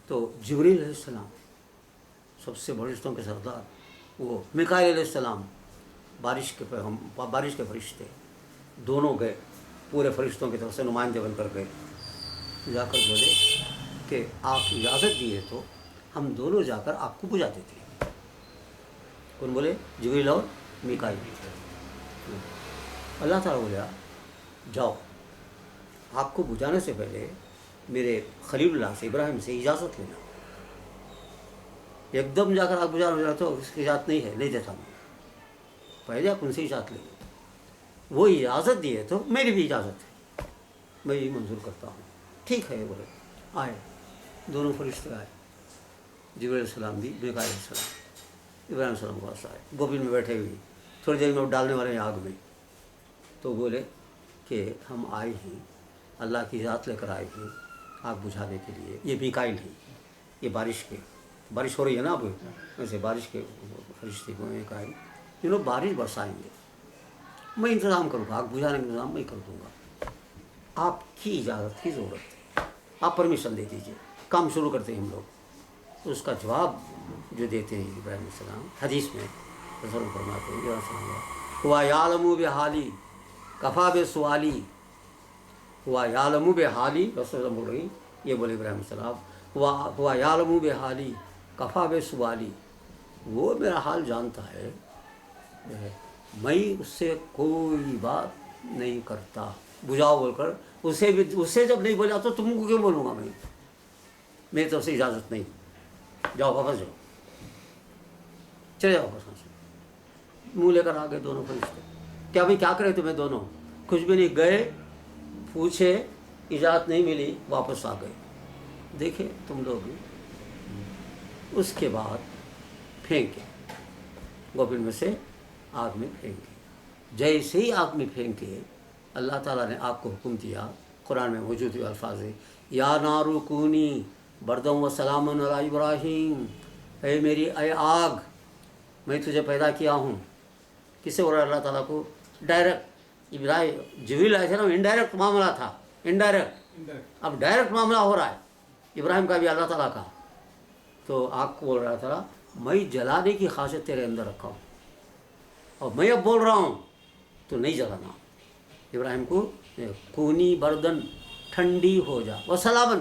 تو جبریل علیہ السلام، سب سے فرشتوں کے سردار، وہ میکائیل علیہ السلام، بارش کے فرشتے، دونوں گئے، پورے فرشتوں کی طرف سے نمائندے بن کر گئے. جا کر بولے کہ آپ اجازت دیے تو ہم دونوں جا کر آپ کو بجھا دیتے ہیں. کون بولے؟ جبریل اور میکائیل. اللہ تعالیٰ بولا جاؤ، آپ کو بجھانے سے پہلے میرے خلیل اللہ سے، ابراہیم سے اجازت لینا. ایک دم جا کر آپ بجھانا تو اس کی اجازت نہیں ہے، نہیں دیتا میں، پہلے آپ ان سے اجازت لیں. وہ اجازت دیے تو میری بھی اجازت ہے، میں یہ منظور کرتا ہوں. ٹھیک ہے بولے. آئے دونوں فرشتے آئے، جبریل علیہ السلام بھی، میکائیل علیہ السلام، ابراہیم علیہ السلام کے پاس آئے، گوبین میں بیٹھے ہوئے، تھوڑی دیر میں ڈالنے والے ہیں آگ میں. تو بولے کہ ہم آئے ہیں، اللہ کی ذات لے کر آئے ہیں آگ بجھانے کے لیے. یہ میکائیل ہیں، یہ بارش ہو رہی ہے نا اب، ویسے بارش کے فرشتے کو میکائیل، یہ لوگ بارش برسائیں گے، میں انتظام کروں گا، آگ بجھانے کا انتظام میں کر دوں گا، آپ کی اجازت کی ضرورت ہے، آپ پرمیشن دے دیجیے، کام شروع کرتے ہیں ہم لوگ. تو اس کا جواب جو دیتے ہیں ابراہیم علیہ السلام، حدیث میں رسول فرماتے ہیں ہوا یعلم بحالی کفا بسؤالی، ہوا یعلم بحالی، رسول اللہ بول رہی، یہ بولے ابراہیم علیہ السلام، ہوا یعلم بحالی کفا بسؤالی، وہ میرا حال جانتا ہے، میں اس سے کوئی بات نہیں کرتا، بجھاؤ بول کر. اس سے جب نہیں بولا تو تم کو کیوں بولوں گا میں؟ میری طرف سے اجازت نہیں. جاؤ واپس جاؤ، چلے جاؤ واپس. منہ لے کر آ گئے دونوں فرشتے. کیا بھائی کیا کرے تمہیں دونوں؟ کچھ بھی نہیں، گئے پوچھے، اجازت نہیں ملی، واپس آ گئے. دیکھے تم لوگ. اس کے بعد پھینکے، گوبین میں سے آگ میں پھینکے. جیسے ہی آگ میں پھینکے، اللہ تعالیٰ نے آگ کو حکم دیا، قرآن میں موجود الفاظ ہے، یا نار کونی بردم و سلام علی ابراہیم، اے میری اے آگ میں تجھے پیدا کیا ہوں. کسے بول رہا اللہ تعالیٰ کو؟ ڈائریکٹ. ابراہیم جبریل علیہ السلام انڈائریکٹ معاملہ تھا, انڈائریکٹ. اب ڈائریکٹ معاملہ ہو رہا ہے ابراہیم کا بھی اللہ تعالیٰ کا. تو آگ کو بول رہا تھا میں جلانے کی خواہش تیرے اندر رکھا ہوں, اور میں اب بول رہا ہوں تو نہیں جلانا. ابراہیم کو کونی بردن ٹھنڈی ہو جا وہ سلامن,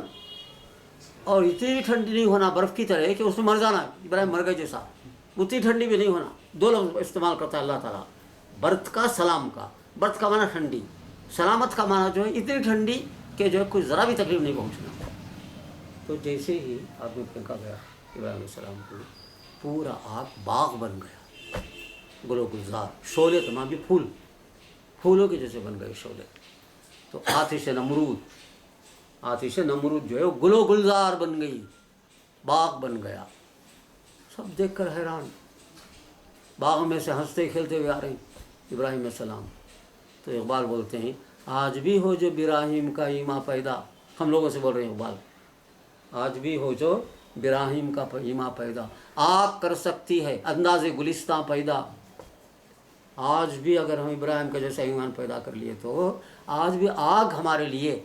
اور اتنی بھی ٹھنڈی نہیں ہونا برف کی طرح کہ اس میں مر جانا, ابراہیم مر گئے جیسا. اتنی ٹھنڈی بھی نہیں ہونا. دو لفظ استعمال کرتا ہے اللہ تعالیٰ, برت کا سلام کا. برت کا معنی ٹھنڈی, سلامت کا معنی جو ہے اتنی ٹھنڈی کہ جو ہے کوئی ذرا بھی تکلیف نہیں پہنچنا. تو جیسے ہی آپ میں پھینکا گیا ابراہیم علیہ السلام کو, پورا آگ باغ بن گیا, گل و گلزار, شعلے تمام بھی پھولوں کے جیسے بن گئے شعلے. تو آتش نمرود جو ہے وہ گل و گلزار بن گئی, باغ بن گیا. سب دیکھ کر حیران, باغ میں سے ہنستے کھیلتے ہوئے آ رہے ہیں ابراہیم علیہ السلام. تو اقبال بولتے ہیں آج بھی ہو جو ابراہیم کا ایما پیدا, ہم لوگوں سے بول رہے ہیں اقبال, آج بھی ہو جو ابراہیم کا ایما پیدا, آگ کر سکتی ہے انداز گلستان پیدا. آج بھی اگر ہم ابراہیم کا جیسا ایمان پیدا کر لیے تو آج بھی آگ ہمارے لیے,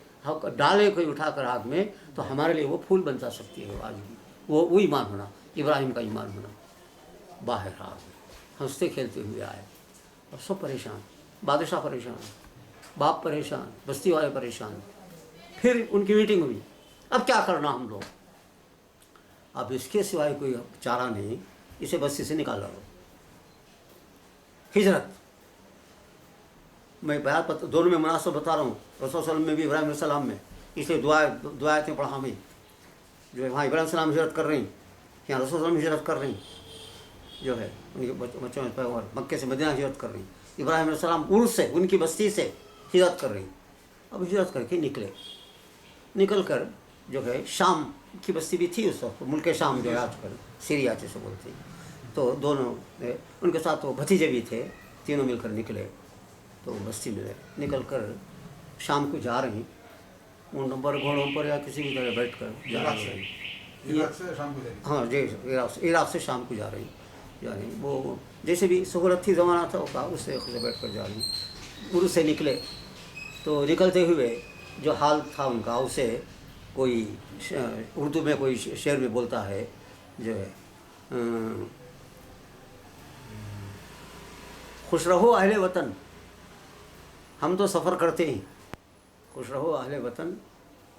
ڈالے کوئی اٹھا کر آگ میں تو ہمارے لیے وہ پھول بن جا سکتی ہے. آج بھی وہ ایمان ہونا, ابراہیم کا ایمان ہونا. باہر آگ ہنستے کھیلتے ہوئے آئے, اور سب پریشان, بادشاہ پریشان, باپ پریشان, بستی والے پریشان. پھر ان کی میٹنگ ہوئی, اب کیا کرنا ہم لوگ؟ اب اس کے سوائے کوئی چارہ نہیں, اسے بستی سے نکال رہا. ہجرت, میں بیان دونوں میں مناسب بتا رہا ہوں, رسول صلی اللہ علیہ وسلم میں بھی ابراہیم علیہ السلام میں, اس لیے دعایتیں پڑھا میں, جو ہے وہاں ابراہیم السلام ہجرت کر رہی ہیں, یہاں رسول صلی اللہ علیہ وسلم ہجرت کر رہی ہیں, جو ہے ان کے بچوں میں پیغمبر مکے سے مدینہ ہجرت کر رہی ہیں. ابراہیم علیہ السلام عرس سے, ان کی بستی سے ہجرت کر رہی ہیں. اب ہجرت کر کے نکل کر جو ہے شام کی بستی بھی تھی اس وقت, ملک شام جو ہے آج کل سیریا جیسے بولتے ہیں. تو دونوں ان کے ساتھ وہ بھتیجے بھی تھے, تینوں مل کر نکلے. تو بستی میں نکل کر شام کو جا رہی, اونٹوں پر گھوڑوں پر یا کسی بھی طرح بیٹھ کر جا رہی ہیں. ہاں جی, عراق سے شام کو جا رہی. وہ جیسے بھی سہولت تھی, زمانہ تھا کا, اس سے بیٹھ کر جا رہی. عرس سے نکلے تو نکلتے ہوئے جو حال تھا ان کا, اسے کوئی اردو میں کوئی شعر میں بولتا ہے جو ہے خوش رہو اہل وطن, ہم تو سفر کرتے ہیں. خوش رہو اہل وطن,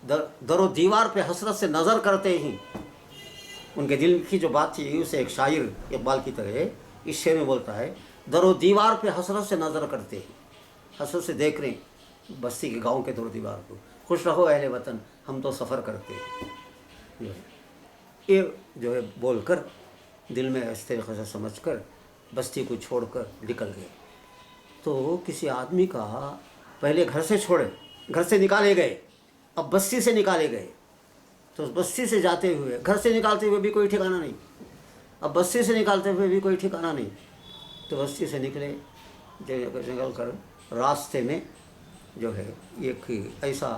در و دیوار پہ حسرت سے نظر کرتے ہیں. ان کے دل کی جو بات تھی اسے ایک شاعر اقبال کی طرح اس شعر میں بولتا ہے, در و دیوار پہ حسرت سے نظر کرتے ہیں, حسرت سے دیکھ رہے ہیں بستی کے گاؤں کے در و دیوار کو. خوش رہو اہل وطن, ہم تو سفر کرتے ہیں. یہ جو ہے بول کر دل میں اس طریقے سے سمجھ کر بستی کو چھوڑ کر نکل گئے. تو کسی آدمی کا پہلے گھر سے چھوڑے, گھر سے نکالے گئے, اب بستی سے نکالے گئے. تو اس بستی سے جاتے ہوئے, گھر سے نکالتے ہوئے بھی کوئی ٹھکانہ نہیں, اب بستی سے نکالتے ہوئے بھی کوئی ٹھکانہ نہیں. تو بستی سے نکلے, نکل کر راستے میں جو ہے ایک ایسا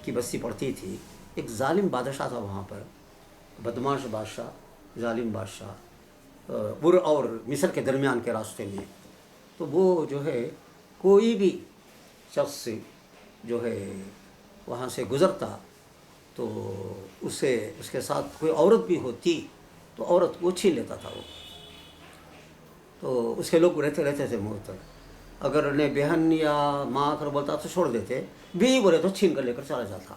کی بستی پڑتی تھی. ایک ظالم بادشاہ تھا وہاں پر, بدماش بادشاہ, ظالم بادشاہ, بر اور مصر کے درمیان کے راستے میں. تو وہ جو ہے کوئی بھی شخص جو ہے وہاں سے گزرتا تو اسے اس کے ساتھ کوئی عورت بھی ہوتی تو عورت کو چھین لیتا تھا وہ. تو اس کے لوگ رہتے تھے موت تک. اگر انہیں بہن یا ماں کر بولتا تو چھوڑ دیتے, بھی بولے تو چھین کر لے کر چلا جاتا.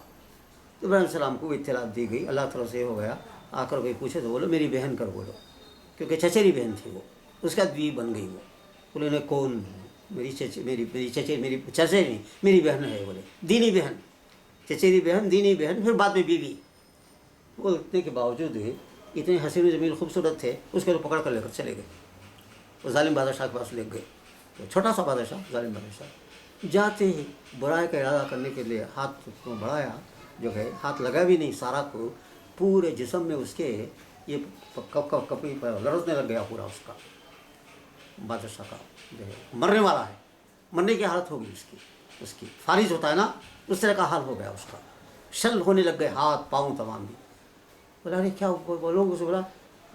تو ابراہیم السلام کو اطلاع دی گئی, اللہ تعالیٰ سے یہ ہو گیا. آ کر کوئی پوچھے تو بولو میری بہن کر بولو, کیونکہ چچیری بہن تھی وہ, اس کے بعد بیوی بن گئی وہ. بولے انہیں کون, میری چچے میری چچے نہیں, میری بہن ہے. بولے دینی بہن, چچیری بہن, دینی بہن, پھر بعد میں بیوی. بولنے کے باوجود اتنے حسین و جمیل خوبصورت تھے, اس کو پکڑ کر لے کر چلے گئے. وہ ظالم بادشاہ کے پاس لے گئے. تو چھوٹا سا بادشاہ, ظالم بادشاہ, جاتے ہی برائی کا ارادہ کرنے کے لیے ہاتھ کو بڑھایا, جو ہے ہاتھ لگا بھی نہیں, سارا کو پورے جسم میں اس کے یہ کپڑے پر لرزنے لگ گیا پورا. اس کا بادشاہ کا جو ہے مرنے والا ہے, مرنے کی حالت ہوگی اس کی فارغ ہوتا ہے نا, اس طرح کا حال ہو گیا اس کا. شل ہونے لگ گئے ہاتھ پاؤں تمام بھی. بولا ارے کیا, لوگ اسے بولا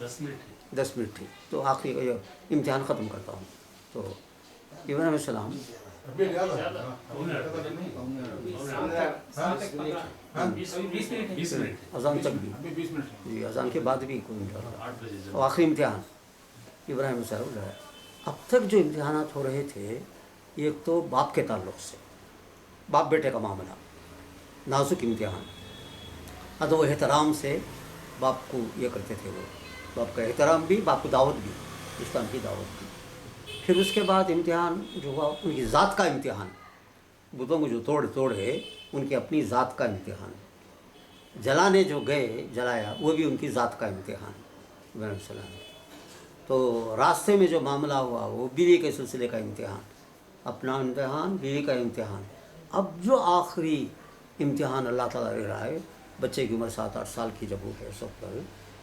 10 منٹ تھی. تو آخری امتحان ختم کرتا ہوں. تو ابراہیم علیہ السلام اذان تک بھی جی اذان کے بعد بھی کوئی امتحان. اور آخری امتحان ابراہیم علیہ السلام لڑا. اب تک جو امتحانات ہو رہے تھے ایک تو باپ کے تعلق سے، باپ بیٹے کا معاملہ نازک امتحان. ادب و احترام سے باپ کو یہ کرتے تھے، وہ باپ کا احترام بھی، باپ کو دعوت بھی، اسلام کی دعوت بھی. پھر اس کے بعد امتحان جو ہوا ان کی ذات کا امتحان، بتوں کو جو توڑے ان کی اپنی ذات کا امتحان. جلانے جو گئے جلایا وہ بھی ان کی ذات کا امتحان ابراہیم علیہ السلام. تو راستے میں جو معاملہ ہوا وہ بیوی کے سلسلے کا امتحان، اپنا امتحان، بیوی کا امتحان. اب جو آخری امتحان اللہ تعالیٰ لے رہا ہے، بچے کی عمر 7-8 سال کی جب وہ ہے اس وقت پر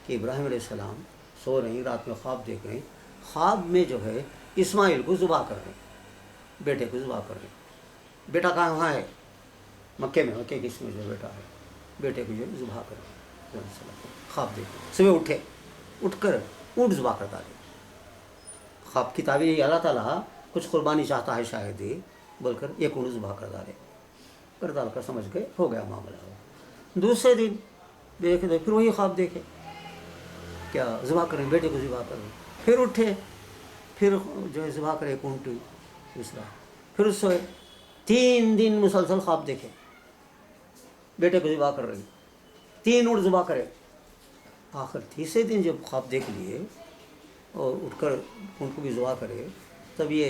کہ ابراہیم علیہ السلام سو رہے ہیں، رات میں خواب دیکھ رہے ہیں. خواب میں جو ہے اسماعیل کو ذبح کر رہے ہیں، بیٹے کو ذبح کر رہے ہیں. بیٹا کہاں ہے؟ مکے میں. مکے کس میں جو بیٹا ہے، بیٹے کو جو ذبح کر رہے ہیں. خواب دیکھ صبح اٹھ کر اونٹ ذبح کرتا ہے. خواب کی تعبیر یہ اللہ تعالیٰ کچھ قربانی چاہتا ہے شاید ہی بول کر ایک اونٹ ذبح کر ڈالے، کر ڈال کر سمجھ کے ہو گیا معاملہ. دوسرے دن دیکھے تو پھر وہی خواب دیکھے کیا ذبح کریں، بیٹے کو ذبح کریں. پھر اٹھے، پھر جو ہے ذبح کرے ایک اونٹ دوسرا. پھر سوئے، 3 دن مسلسل خواب دیکھے بیٹے کو ذبح کر رہی، 3 اونٹ ذبح کرے. آخر تیسرے دن جب خواب دیکھ لیے اور اٹھ کر ان کو بھی ذبح کرے، تب یہ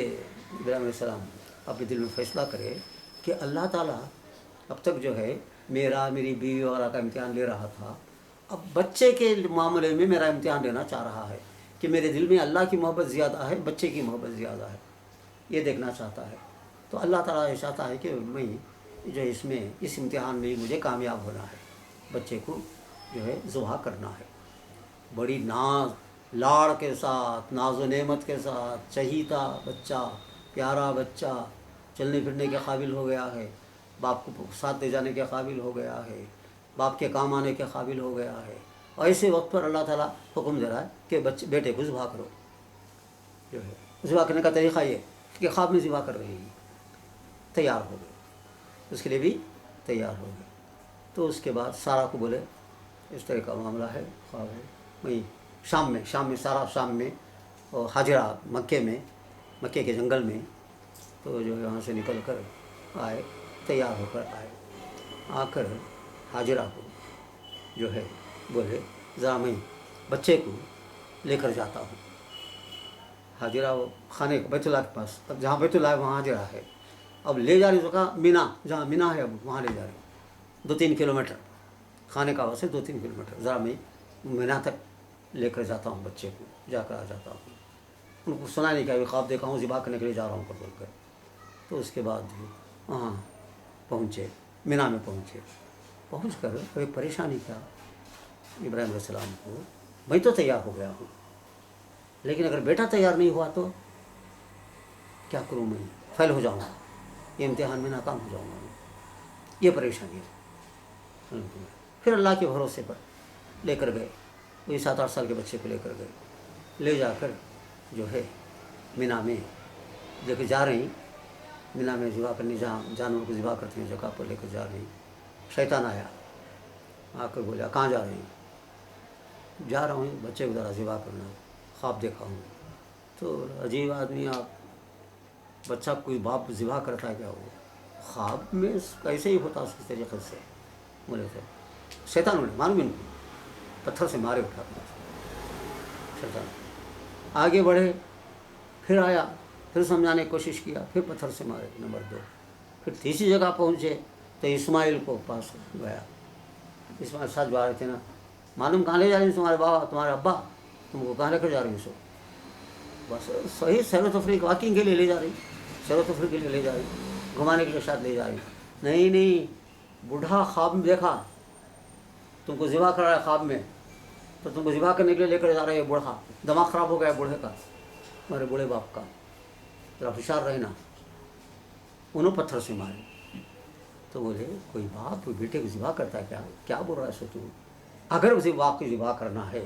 ابراہیم علیہ السلام اپنے دل میں فیصلہ کرے کہ اللہ تعالیٰ اب تک جو ہے میری بیوی والا کا امتحان لے رہا تھا، اب بچے کے معاملے میں میرا امتحان لینا چاہ رہا ہے کہ میرے دل میں اللہ کی محبت زیادہ ہے، بچے کی محبت زیادہ ہے، یہ دیکھنا چاہتا ہے. تو اللہ تعالیٰ یہ چاہتا ہے کہ میں جو اس امتحان میں مجھے کامیاب ہونا ہے، بچے کو جو ہے ذبح کرنا ہے. بڑی ناز لاڑ کے ساتھ، ناز و نعمت کے ساتھ، چہیتا بچہ، پیارا بچہ، چلنے پھرنے کے قابل ہو گیا ہے، باپ کو ساتھ لے جانے کے قابل ہو گیا ہے، باپ کے کام آنے کے قابل ہو گیا ہے. اور ایسے وقت پر اللہ تعالیٰ حکم دے رہا ہے کہ بیٹے کو ذبح کرو. جو ہے ذبح کرنے کا طریقہ یہ کہ خواب میں ذبح کر رہی ہے. تیار ہو گئے، اس کے لیے بھی تیار ہو گئے. تو اس کے بعد سارا کو بولے اس طرح کا معاملہ ہے، خواب ہے. وہیں شام میں سارا شام میں، اور حاجرہ مکے کے جنگل میں. تو جو ہے وہاں سے نکل کر آئے، تیار ہو کر آئے. آ کر حاجرہ کو جو ہے بولے ذرا میں بچے کو لے کر جاتا ہوں. حاجرہ وہ خانے بیت اللہ کے پاس، اب جہاں بیت اللہ ہے وہاں حاجرہ ہے. اب لے جا رہی تو کہا مینا، جہاں مینا ہے اب وہاں لے جا رہی، 2-3 کلومیٹر خانے کا واسطے 2-3 کلومیٹر. ذرا میں مینا تک لے کر جاتا ہوں، بچے کو جا کر آ جاتا ہوں. ان کو سنا نہیں کہ خواب دیکھا ہوں، ذبح کرنے کے لیے جا رہا ہوں بول کر. تو اس کے بعد وہاں پہنچے، مینا میں پہنچ کر ایک پریشانی کیا ابراہیم علیہ السلام کو، میں تو تیار ہو گیا ہوں لیکن اگر بیٹا تیار نہیں ہوا تو کیا کروں، میں فیل ہو جاؤں گا، یہ امتحان میں ناکام ہو جاؤں گا. یہ پریشانی ہے. پھر اللہ کے بھروسے پر لے کر گئے، وہی 7-8 سال کے بچے کو لے کر گئے. لے جا کر جو ہے مینا میں لے کے جا رہی، مینا میں ذبح کرنے جہاں جانور کو ذبح کرتے ہیں جگہ پر لے کر جا رہی. شیطان آیا، آ کر بولا کہاں جا رہی ہیں؟ جا رہا ہوں بچے کو ذرا ذبح کرنا، خواب دیکھا ہوں. تو عجیب آدمی آپ، بچہ کوئی باپ ذبح کرتا ہے کیا؟ وہ خواب میں کیسے ہی ہوتا اس طریقے سے. بولے تھے شیطان نے معلوم ان کو پتھر سے مارے اٹھا کر. شیطان آگے بڑھے، پھر آیا، پھر سمجھانے کی کوشش کیا، پھر پتھر سے مارے. نمبر 2 پھر تیسری جگہ پہنچے تو اسماعیل کو پاس گیا. اسماعیل ساتھ جا رہے تھے نا، معلوم کہاں لے جا رہی ہیں تمہارے بابا، تمہارے ابا تم کو کہاں لے کر جا رہی ہیں؟ سو بس صحیح سیر و تفریح واکنگ کے لیے لے جا رہی، سیر و تفریح کے لیے لے جا رہی، گھمانے کے لیے ساتھ لے جا رہی. نہیں بوڑھا خواب میں دیکھا تم کو ذبح کر رہا ہے خواب میں، تو تم کو ذبح کرنے کے لیے لے کر جا رہے ہیں. بوڑھا دماغ خراب ہو گیا بوڑھے کا، تمہارے بوڑھے باپ کا، ذرا ہوشیار رہنا. انہوں پتھر سے مارے. تو بولے کوئی باپ کوئی بیٹے کو ذبح کرتا ہے کیا بول رہا ہے سو تم؟ اگر اسے واقعی ذبح کرنا ہے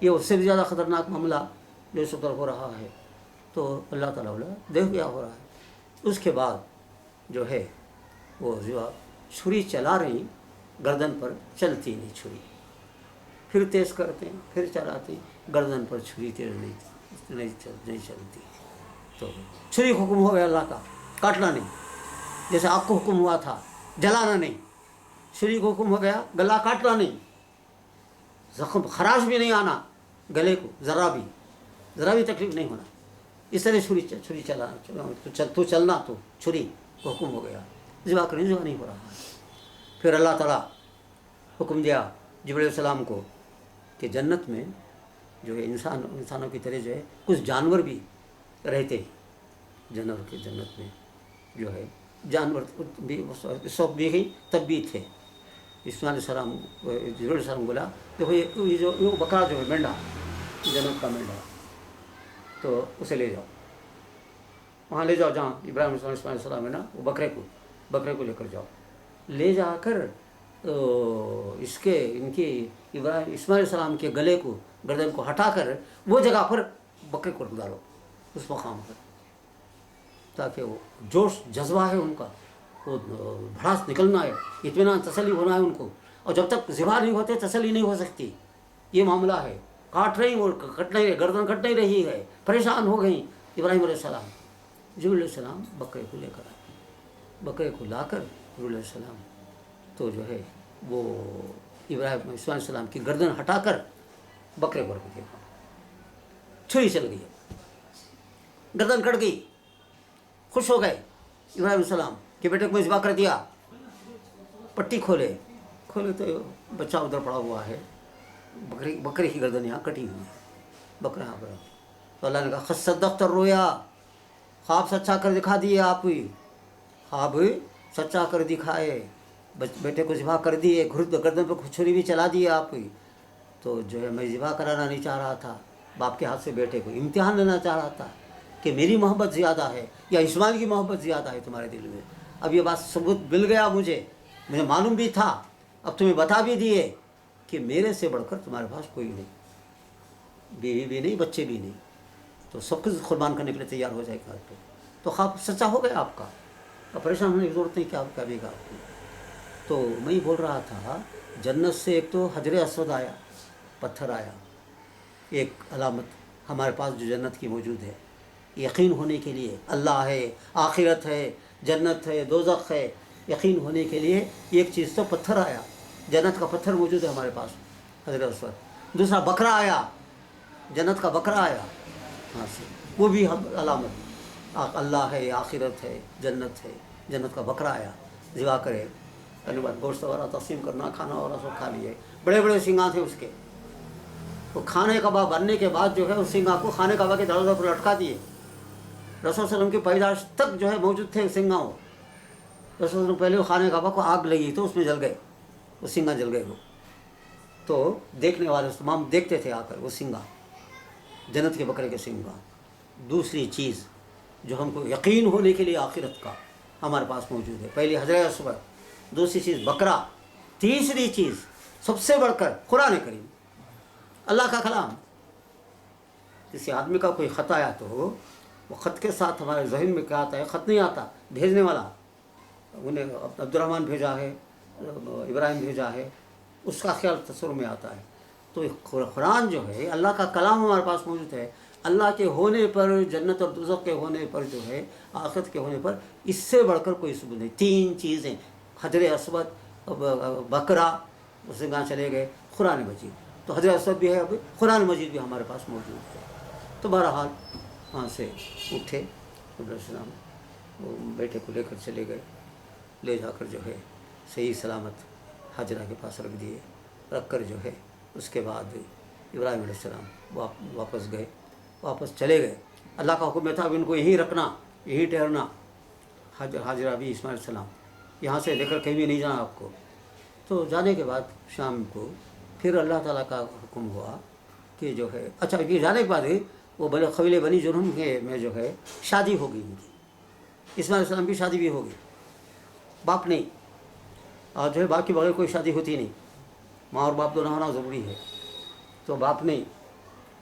یہ اس سے بھی زیادہ خطرناک معاملہ جو اس وقت ہو رہا ہے. تو اللہ تعالیٰ دیکھ کیا ہو رہا ہے. اس کے بعد جو ہے وہ جو چھری چلا رہی گردن پر چلتی نہیں چھری، پھر تیز کرتے ہیں پھر چلاتے ہیں، گردن پر چھری تیز نہیں چلتی. تو چھری حکم ہو گیا اللہ کا، کاٹنا نہیں. جیسے آپ کو حکم ہوا تھا جلانا نہیں، چھری کو حکم ہو گیا گلا کاٹنا نہیں، زخم خراش بھی نہیں آنا گلے کو، ذرا بھی تکلیف نہیں ہونا. اس طرح چھری چلانا تو چلنا، تو چھری کو حکم ہو گیا. ذبح کریں، ذبح نہیں ہو رہا. پھر اللہ تعالیٰ حکم دیا جبرائیل علیہ السلام کو کہ جنت میں جو ہے انسانوں کی طرح جو ہے کچھ جانور بھی رہتے ہیں. جنت میں جو ہے جانور بھی اس وقت بھی تب بھی تھے. اسماعیل علیہ السلام جبرائیل علیہ السلام بولا دیکھو یہ جو بکرا جو ہے مینڈا، جنت کا مینڈا، تو اسے لے جاؤ، وہاں لے جاؤ جہاں ابراہیم اسماعیل علیہ السلام ہے نا، وہ بکرے کو لے کر جاؤ. لے جا کر ان کی اسماعیل علیہ السلام کے گلے کو، گردن کو ہٹا کر وہ جگہ پر بکرے کو ڈالو اس مقام پر، تاکہ وہ جوش جذبہ ہے ان کا، وہ بھڑاس نکلنا ہے، اطمینان تسلی ہونا ہے ان کو. اور جب تک ذبح نہیں ہوتے تسلی نہیں ہو سکتی. یہ معاملہ ہے، کاٹ رہی وہ گردن کٹ نہیں رہی ہے، پریشان ہو گئیں ابراہیم علیہ السلام. جبرائیل علیہ السلام بکرے کو لے کر آئے. بکرے کو لا کر جبرائیل علیہ السلام تو جو ہے وہ اسماعیل علیہ السلام کی گردن ہٹا کر بکرے کو رکھ دیا. چھری چل گئی، گردن کٹ گئی. خوش ہو گئے ابراہیم علیہ السلام کہ بیٹے کو میں ذبح کر دیا. پٹی کھولے تو بچہ ادھر پڑا ہوا ہے، بکرے کی گردن یہاں کٹی ہوئی ہے، بکرا یہاں پر. تو اللہ نے کہا قد صدقت الرؤیا، خواب سچا کر دکھا دیے آپ، خواب سچا کر دکھائے، بیٹے کو ذبح کر دیے، گردن پہ چھری بھی چلا دیے آپ. تو جو ہے میں ذبح کرانا نہیں چاہ رہا تھا باپ کے ہاتھ سے، بیٹے کو امتحان لینا چاہ رہا تھا کہ میری محبت زیادہ ہے یا اسماعیل کی محبت زیادہ ہے تمہارے دل میں. اب یہ بات ثبوت مل گیا، مجھے معلوم بھی تھا، اب تمہیں بتا بھی دیے کہ میرے سے بڑھ کر تمہارے پاس کوئی نہیں، بیوی بھی نہیں، بچے بھی نہیں، تو سب کچھ قربان کرنے کے لیے تیار ہو جائے گا. تو خواب سچا ہو گیا آپ کا، اب پریشان ہونے کی ضرورت نہیں کہ آپ کیا بھی گا آپ کو. تو میں یہ بول رہا تھا جنت سے ایک تو حجر اسود آیا، پتھر آیا، ایک علامت ہمارے پاس جو جنت کی موجود ہے، یقین ہونے کے لیے اللہ ہے، آخرت ہے، جنت ہے، دوزخ ہے، یقین ہونے کے لیے ایک چیز تو پتھر آیا، جنت کا پتھر موجود ہے ہمارے پاس حجر اسود. دوسرا بکرا آیا، جنت کا بکرا آیا ہاں سے، وہ بھی علامت اللہ ہے، آخرت ہے، جنت ہے، جنت کا بکرا آیا. ذبح کرے، پہلی بات گوشت وغیرہ تقسیم کرنا، کھانا وغیرہ سب کھا لیے. بڑے بڑے سنگا تھے اس کے، وہ کھانے کعبہ بننے کے بعد جو ہے اس سنگا کو کھانے کعبہ کے دروازے پر لٹکا دیے. رسول صلی اللہ علیہ وسلم کی پیدائش تک جو ہے موجود تھے سنگاؤں. رسول صلی اللہ علیہ وسلم پہلے وہ کھانے کعبہ کو آگ لگی تو اس میں جل گئے، وہ سنگا جل گئے. وہ تو دیکھنے والے تمام دیکھتے تھے آ کر وہ سنگا، جنت کے بکرے کے سنگا. دوسری چیز جو ہم کو یقین ہونے کے لیے آخرت کا ہمارے پاس موجود ہے، پہلی حجر اسود، دوسری چیز بکرا، تیسری چیز سب سے بڑھ کر قرآن کریم، اللہ کا کلام. کسی آدمی کا کوئی خط آیا تو وہ خط کے ساتھ ہمارے ذہن میں کیا آتا ہے؟ خط نہیں آتا، بھیجنے والا انہیں عبد الرحمن بھیجا ہے، ابراہیم بھیجا ہے، اس کا خیال تصور میں آتا ہے. تو قرآن جو ہے اللہ کا کلام ہمارے پاس موجود ہے. اللہ کے ہونے پر، جنت اور دوزخ کے ہونے پر جو ہے، آخرت کے ہونے پر اس سے بڑھ کر کوئی ثبوت نہیں. تین چیزیں، حجر اسود، بکرا، اس سے کہاں چلے گئے، قرآن مجید. تو حجر اسود بھی ہے، اب قرآن مجید بھی ہمارے پاس موجود ہے. تو بہرحال وہاں سے اٹھے علیہ السلام، وہ بیٹے کو لے کر چلے گئے، لے جا کر جو ہے صحیح سلامت حجرہ کے پاس رکھ دیے. رکھ کر جو ہے اس کے بعد ابراہیم علیہ السلام واپس گئے، واپس چلے گئے. اللہ کا حکم تھا اب ان کو یہیں رکھنا، یہیں ٹھہرنا. حاجرہ بھی اسماعیل علیہ السلام یہاں سے لے کر کہیں بھی نہیں جانا آپ کو. تو جانے کے بعد شام کو پھر اللہ تعالیٰ کا حکم ہوا کہ جو ہے، اچھا یہ جانے کے بعد وہ بڑے قبیلے بنی جرہم کے میں جو ہے شادی ہو گئی ان کی. اسماعیل علیہ السلام کی شادی بھی ہو گئی، باپ نہیں، اور جو ہے باپ کے بغیر کوئی شادی ہوتی نہیں، ماں اور باپ دونوں ہونا ضروری ہے. تو باپ نہیں،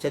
4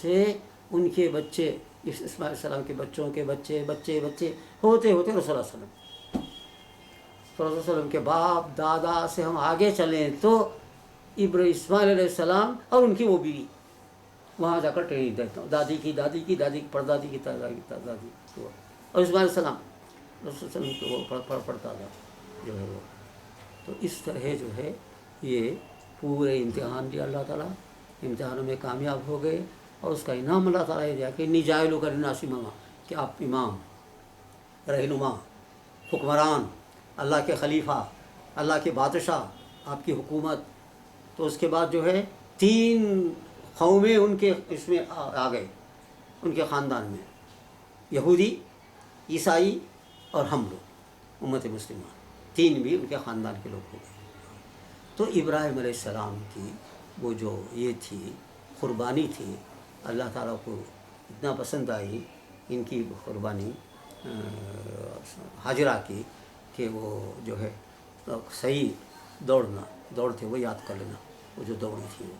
سے ان کے بچے، اسماعیل علیہ السلام کے بچوں کے بچے بچے بچے ہوتے ہوتے رسول اللہ صلی اللہ علیہ وسلم کے باپ دادا سے ہم آگے چلیں تو اسماعیل علیہ السلام اور ان کی وہ بیوی وہاں جا کر ٹریننگ دیتا ہوں، دادی کی دادی کی دادی کی پردادی کی دادی کی دادی کی، اور اسماعیل علیہ السلام رسول اللہ علیہ وسلم کو وہ پڑھتا تھا جو ہے وہ. تو اس طرح جو ہے یہ پورے امتحان دیا اللہ تعالیٰ، امتحانوں میں کامیاب ہو گئے، اور اس کا انعام اللہ تعالیٰ یہ دیا کہ انی جاعلک کا للناس اماما، کہ آپ امام، رہنما، حکمران، اللہ کے خلیفہ، اللہ کے بادشاہ، آپ کی حکومت. تو اس کے بعد جو ہے 3 قومیں ان کے اس میں آ گئے، ان کے خاندان میں، یہودی، عیسائی اور ہم لوگ امت مسلمہ، 3 بھی ان کے خاندان کے لوگ ہو گئے. تو ابراہیم علیہ السلام کی وہ جو یہ تھی قربانی تھی، اللہ تعالیٰ کو اتنا پسند آئی ان کی قربانی حاجرہ کی، کہ وہ جو ہے صحیح دوڑتے وہ یاد کر لینا، وہ جو دوڑی تھی وہ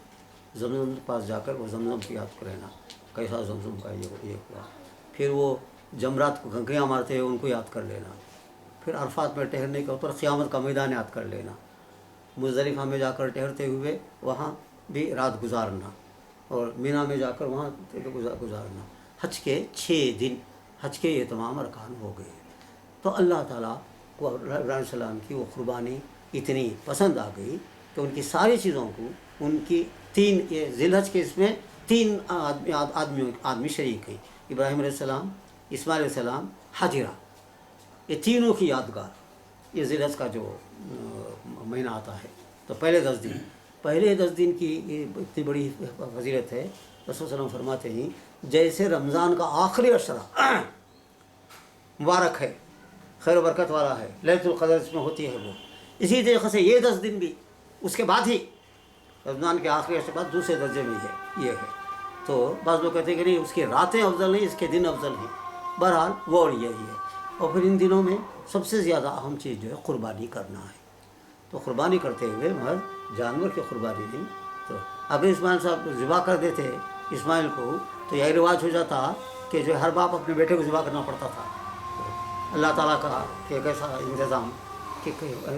زمزم کے پاس جا کر وہ زمزم کو یاد کر لینا، کیسا زمزم کا یہ ہوا. پھر وہ جمرات کو گھنٹیاں مارتے ہیں ان کو یاد کر لینا. پھر عرفات میں ٹہرنے کے اوپر قیامت کا میدان یاد کر لینا. مزدلفہ میں جا کر ٹہرتے ہوئے وہاں بھی رات گزارنا، اور مینا میں جا کر وہاں گزارنا. حج کے 6 دن حج کے یہ تمام ارکان ہو گئے. تو اللہ تعالیٰ کو ابراہیم علیہ السلام کی وہ قربانی اتنی پسند آ گئی کہ ان کی ساری چیزوں کو، ان کی 3 ذی الحج کے اس میں 3 آدمی شریک ہیں، ابراہیم علیہ السلام، اسماعیل علیہ السلام، حاجرہ، یہ تینوں کی یادگار یہ ذی الحج کا جو مہینہ آتا ہے. تو پہلے 10 دن کی یہ اتنی بڑی فضیلت ہے. رسول صلی اللہ علیہ وسلم فرماتے ہیں جیسے رمضان کا آخری عشرہ مبارک ہے، خیر و برکت والا ہے، لیلۃ القدر اس میں ہوتی ہے، وہ اسی طریقے سے یہ 10 دن بھی اس کے بعد ہی رمضان کے آخری عشرے بعد دوسرے درجے میں یہ ہے. تو بعض لوگ کہتے ہیں کہ نہیں اس کی راتیں افضل نہیں، اس کے دن افضل ہیں. بہرحال وہ اور یہی ہے. اور پھر ان دنوں میں سب سے زیادہ اہم چیز جو ہے قربانی کرنا ہے. تو قربانی کرتے ہوئے محض جانور کی قربانی نہیں. تو اگر اسماعیل صاحب ذبح کر دیتے اسماعیل کو تو یہی رواج ہو جاتا کہ جو ہر باپ اپنے بیٹے کو ذبح کرنا پڑتا تھا. تو اللہ تعالیٰ کا کہ ایک ایسا انتظام کہ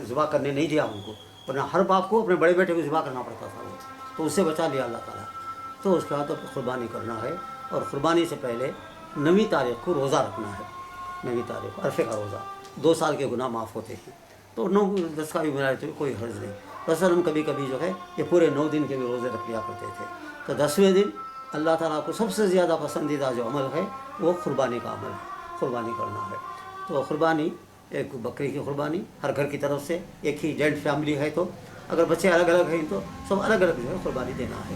ذبح کرنے نہیں دیا ان کو، ورنہ ہر باپ کو اپنے بڑے بیٹے کو ذبح کرنا پڑتا تھا وہ. تو اس سے بچا لیا اللہ تعالیٰ. تو اس کے بعد قربانی کرنا ہے، اور قربانی سے پہلے 9 تاریخ کو روزہ رکھنا ہے. 9 تاریخ عرفے کا روزہ، 2 سال کے گناہ معاف ہوتے ہیں. تو 9-10 کا بھی بنائے تو کوئی حرج نہیں. بس ہم کبھی کبھی جو ہے یہ پورے 9 دن کے بھی روزے رکھ لیا کرتے تھے. تو 10ویں دن اللہ تعالیٰ کو سب سے زیادہ پسندیدہ جو عمل ہے وہ قربانی کا عمل ہے، قربانی کرنا ہے. تو قربانی ایک بکری کی قربانی ہر گھر کی طرف سے، ایک ہی جوائنٹ فیملی ہے تو اگر بچے الگ الگ ہیں تو سب الگ الگ جو ہے قربانی دینا ہے.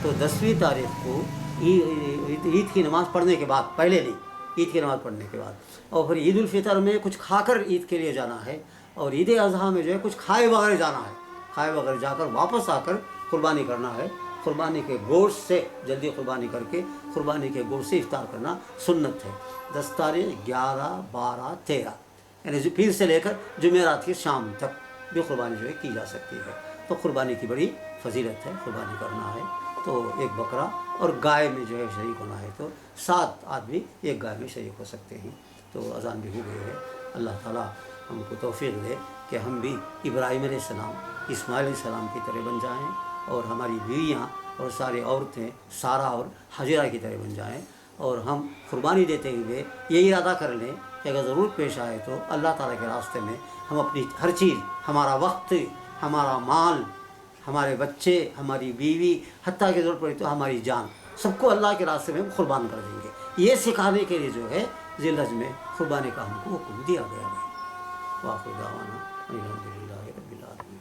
تو 10ویں تاریخ کو عید کی نماز پڑھنے کے بعد، پہلے نہیں، عید کی نماز پڑھنے کے بعد، اور پھر عید الفطر میں کچھ کھا کر عید کے لیے جانا ہے، اور عید اضحیٰ میں جو ہے کچھ کھائے بغیر جانا ہے. کھائے بغیر جا کر واپس آ کر قربانی کرنا ہے. قربانی کے گوشت سے جلدی قربانی کر کے قربانی کے گوشت سے افطار کرنا سنت ہے. 10 تاریخ، 11، 12، 13 یعنی پیر سے لے کر جمعرات کی شام تک بھی قربانی جو ہے کی جا سکتی ہے. تو قربانی کی بڑی فضیلت ہے، قربانی کرنا ہے. تو ایک بکرا اور گائے میں جو ہے شریک ہونا ہے. تو 7 آدمی ایک گائے میں شریک ہو سکتے ہیں. تو اذان بھی ہو گئی ہے. اللہ تعالیٰ ہم کو توفیق دے کہ ہم بھی ابراہیم علیہ السلام، اسماعیل علیہ السلام کی طرح بن جائیں، اور ہماری بیویاں اور ساری عورتیں سارہ اور حاجرہ کی طرح بن جائیں. اور ہم قربانی دیتے ہوئے یہ ارادہ کر لیں کہ اگر ضرورت پیش آئے تو اللہ تعالیٰ کے راستے میں ہم اپنی ہر چیز، ہمارا وقت، ہمارا مال، ہمارے بچے، ہماری بیوی، حتیٰ کہ ضرورت پڑی تو ہماری جان، سب کو اللہ کے راستے میں قربان کر دیں گے. یہ سکھانے کے لیے جو ہے ذی الحج میں قربانی کا ہم کو حکم دیا گیا ہے. واخر دعوانا الحمد للہ رب العالمین.